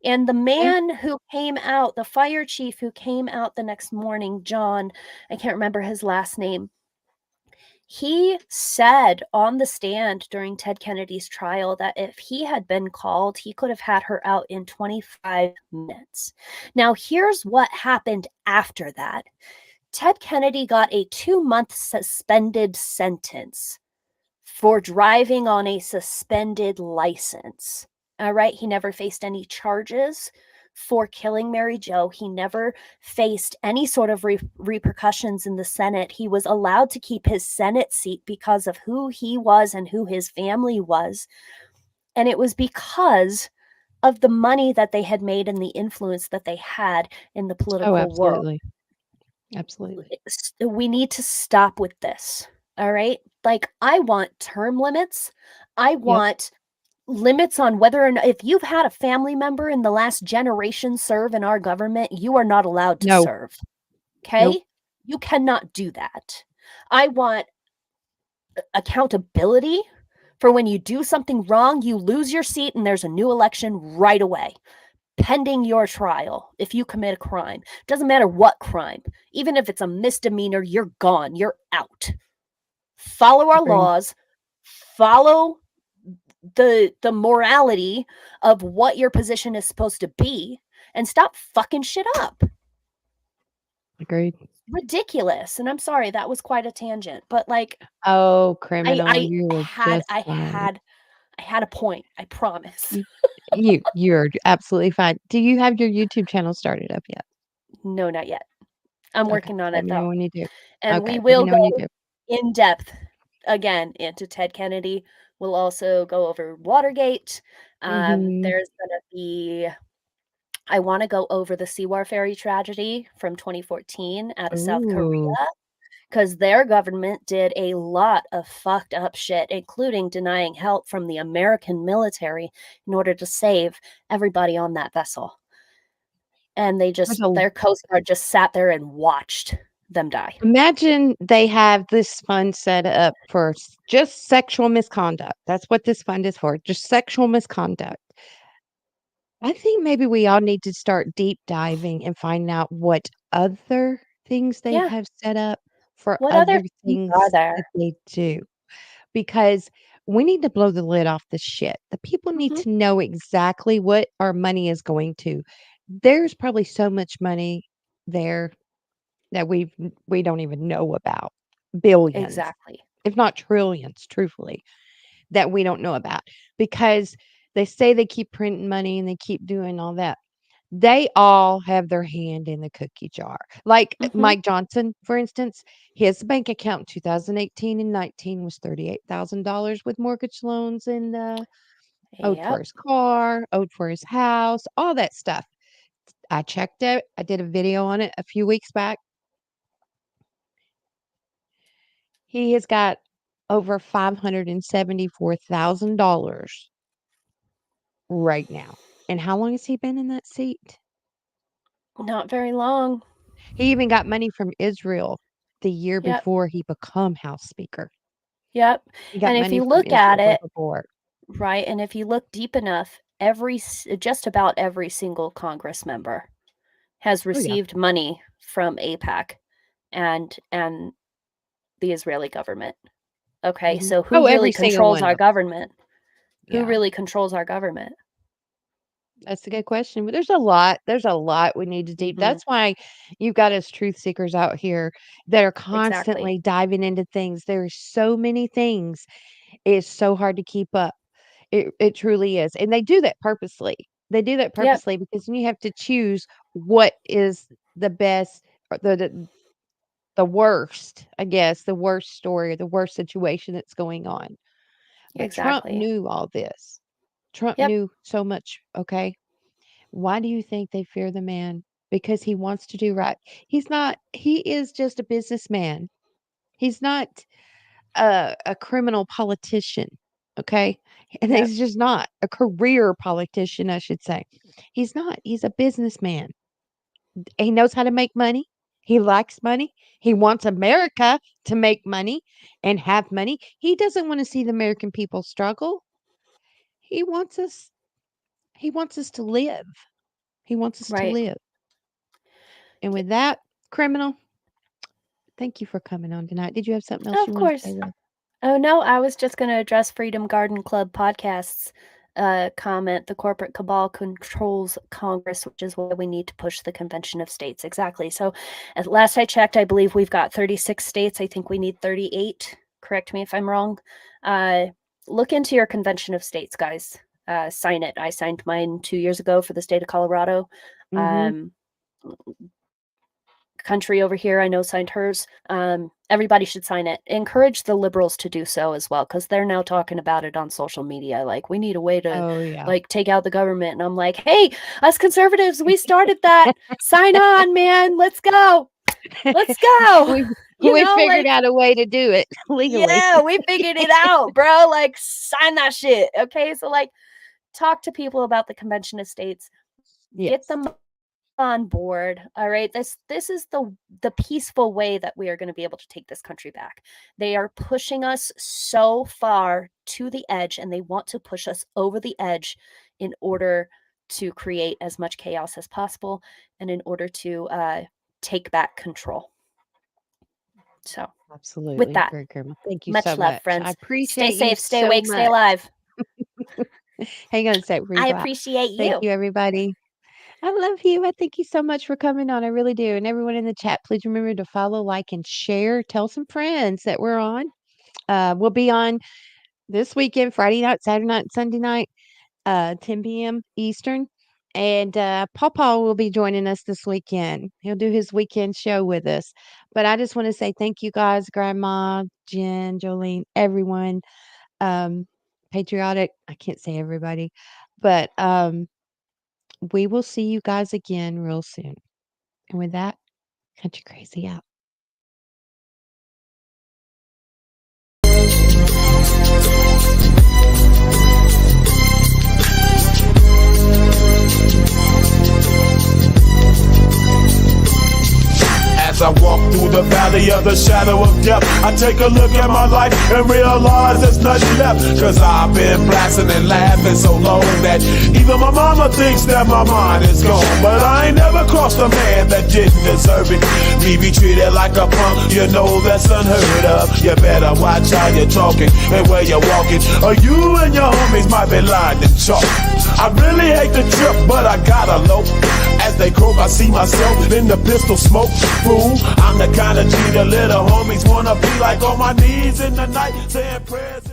And the man who came out, the fire chief who came out the next morning, John, I can't remember his last name, he said on the stand during Ted Kennedy's trial that if he had been called, he could have had her out in 25 minutes. Now, here's what happened after that. Ted Kennedy got a 2-month suspended sentence for driving on a suspended license. All right. He never faced any charges for killing Mary Jo. He never faced any sort of repercussions in the Senate. He was allowed to keep his Senate seat because of who he was and who his family was. And it was because of the money that they had made and the influence that they had in the political world. Absolutely. Absolutely. We need to stop with this. All right. Like, I want term limits. I want limits on whether or not, if you've had a family member in the last generation serve in our government, you are not allowed to serve. Okay. You cannot do that. I want accountability for when you do something wrong, you lose your seat and there's a new election right away, pending your trial. If you commit a crime, doesn't matter what crime, even if it's a misdemeanor, you're gone, you're out. Follow our laws, follow the morality of what your position is supposed to be, and stop fucking shit up. Agreed. Ridiculous. And I'm sorry, that was quite a tangent, but like, oh, criminal, I you were had a point, I promise. You're absolutely fine. Do you have your YouTube channel started up yet? No, not yet. I'm working on it, Let me know though. when you do. And Okay, we let will me know when you go do. in depth again into Ted Kennedy. We'll also go over Watergate. There's gonna be, I want to go over the Sewar Ferry tragedy from 2014 out of South Korea, because their government did a lot of fucked up shit, including denying help from the American military in order to save everybody on that vessel. And their Coast Guard just sat there and watched them die. Imagine they have this fund set up for just sexual misconduct. That's what this fund is for, just sexual misconduct. I think maybe we all need to start deep diving and find out what other things they have set up for What other other things things are there? that they do. Because we need to blow the lid off this shit. The people need to know exactly what our money is going to. There's probably so much money there that we don't even know about. Billions, Exactly. if not trillions, truthfully, that we don't know about, because they say they keep printing money and they keep doing all that. They all have their hand in the cookie jar. Like Mike Johnson, for instance, his bank account in 2018 and 19 was $38,000 with mortgage loans and owed for his car, owed for his house, all that stuff. I checked it. I did a video on it a few weeks back. He has got over $574,000 right now. And how long has he been in that seat? Not very long. He even got money from Israel the year before he became House Speaker. Yep. He got And if money you from look at Israel it, before. right, and if you look deep enough, just about every single Congress member has received money from AIPAC and the Israeli government. Okay, so who really every single controls one our of them. government? Who Yeah. really controls our government? That's a good question. But there's a lot we need to deep. That's why you've got us truth seekers out here that are constantly diving into things. There's so many things. It's so hard to keep up. It truly is. And they do that purposely. They do that purposely because then you have to choose what is the best, or the worst, I guess, the worst story or the worst situation that's going on. But Trump Exactly. knew all this. Trump Yep. knew so much, okay? Why do you think they fear the man? Because he wants to do right. He is just a businessman. He's not a criminal politician, okay? And Yep. he's just not a career politician, I should say. He's not. He's a businessman. He knows how to make money. He likes money. He wants America to make money and have money. He doesn't want to see the American people struggle. He wants us to live. He wants us to Right. live. And with that, criminal, thank you for coming on tonight. Did you have something else you Of wanted to course. say, Rob? Oh, no, I was just going to address Freedom Garden Club podcast's comment. The corporate cabal controls Congress, which is why we need to push the Convention of States. Exactly. So at last I checked, I believe we've got 36 states. I think we need 38. Correct me if I'm wrong. Look into your Convention of States, guys. Sign it. I signed mine 2 years ago for the state of Colorado. Country over here, I know, signed hers. Everybody should sign it. Encourage the liberals to do so as well, because they're now talking about it on social media. Like, we need a way to like take out the government. And I'm like, hey, us conservatives, we started that. Sign on, man. Let's go. Let's go. We figured out a way to do it legally. Yeah, we figured it out, bro. Like, sign that shit. Okay. So, like, talk to people about the Convention of States. Get them on board. All right. This is the peaceful way that we are going to be able to take this country back. They are pushing us so far to the edge, and they want to push us over the edge in order to create as much chaos as possible and in order to take back control. So absolutely, with that, thank you much so love, much. friends. I appreciate Stay you safe, stay so awake, stay much. alive. Hang on a sec. I appreciate you. Thank you, everybody. I love you. I thank you so much for coming on. I really do. And everyone in the chat, please remember to follow, like, and share. Tell some friends that we're on. We'll be on this weekend, Friday night, Saturday night, Sunday night, 10 p.m. Eastern. And Pawpaw will be joining us this weekend. He'll do his weekend show with us. But I just want to say thank you guys, Grandma, Jen, Jolene, everyone. Patriotic. I can't say everybody. But we will see you guys again real soon. And with that, Country Crazy out. As I walk through the valley of the shadow of death, I take a look at my life and realize there's nothing left. Cause I've been blasting and laughing so long that even my mama thinks that my mind is gone. But I ain't never crossed a man that didn't deserve it. Me be treated like a punk, you know that's unheard of. You better watch how you're talking and where you're walking, or you and your homies might be lined in chalk. I really hate the trip, but I gotta low. As they croak, I see myself in the pistol smoke. Fool, I'm the kind of G the little homies wanna be like, on my knees in the night saying prayers.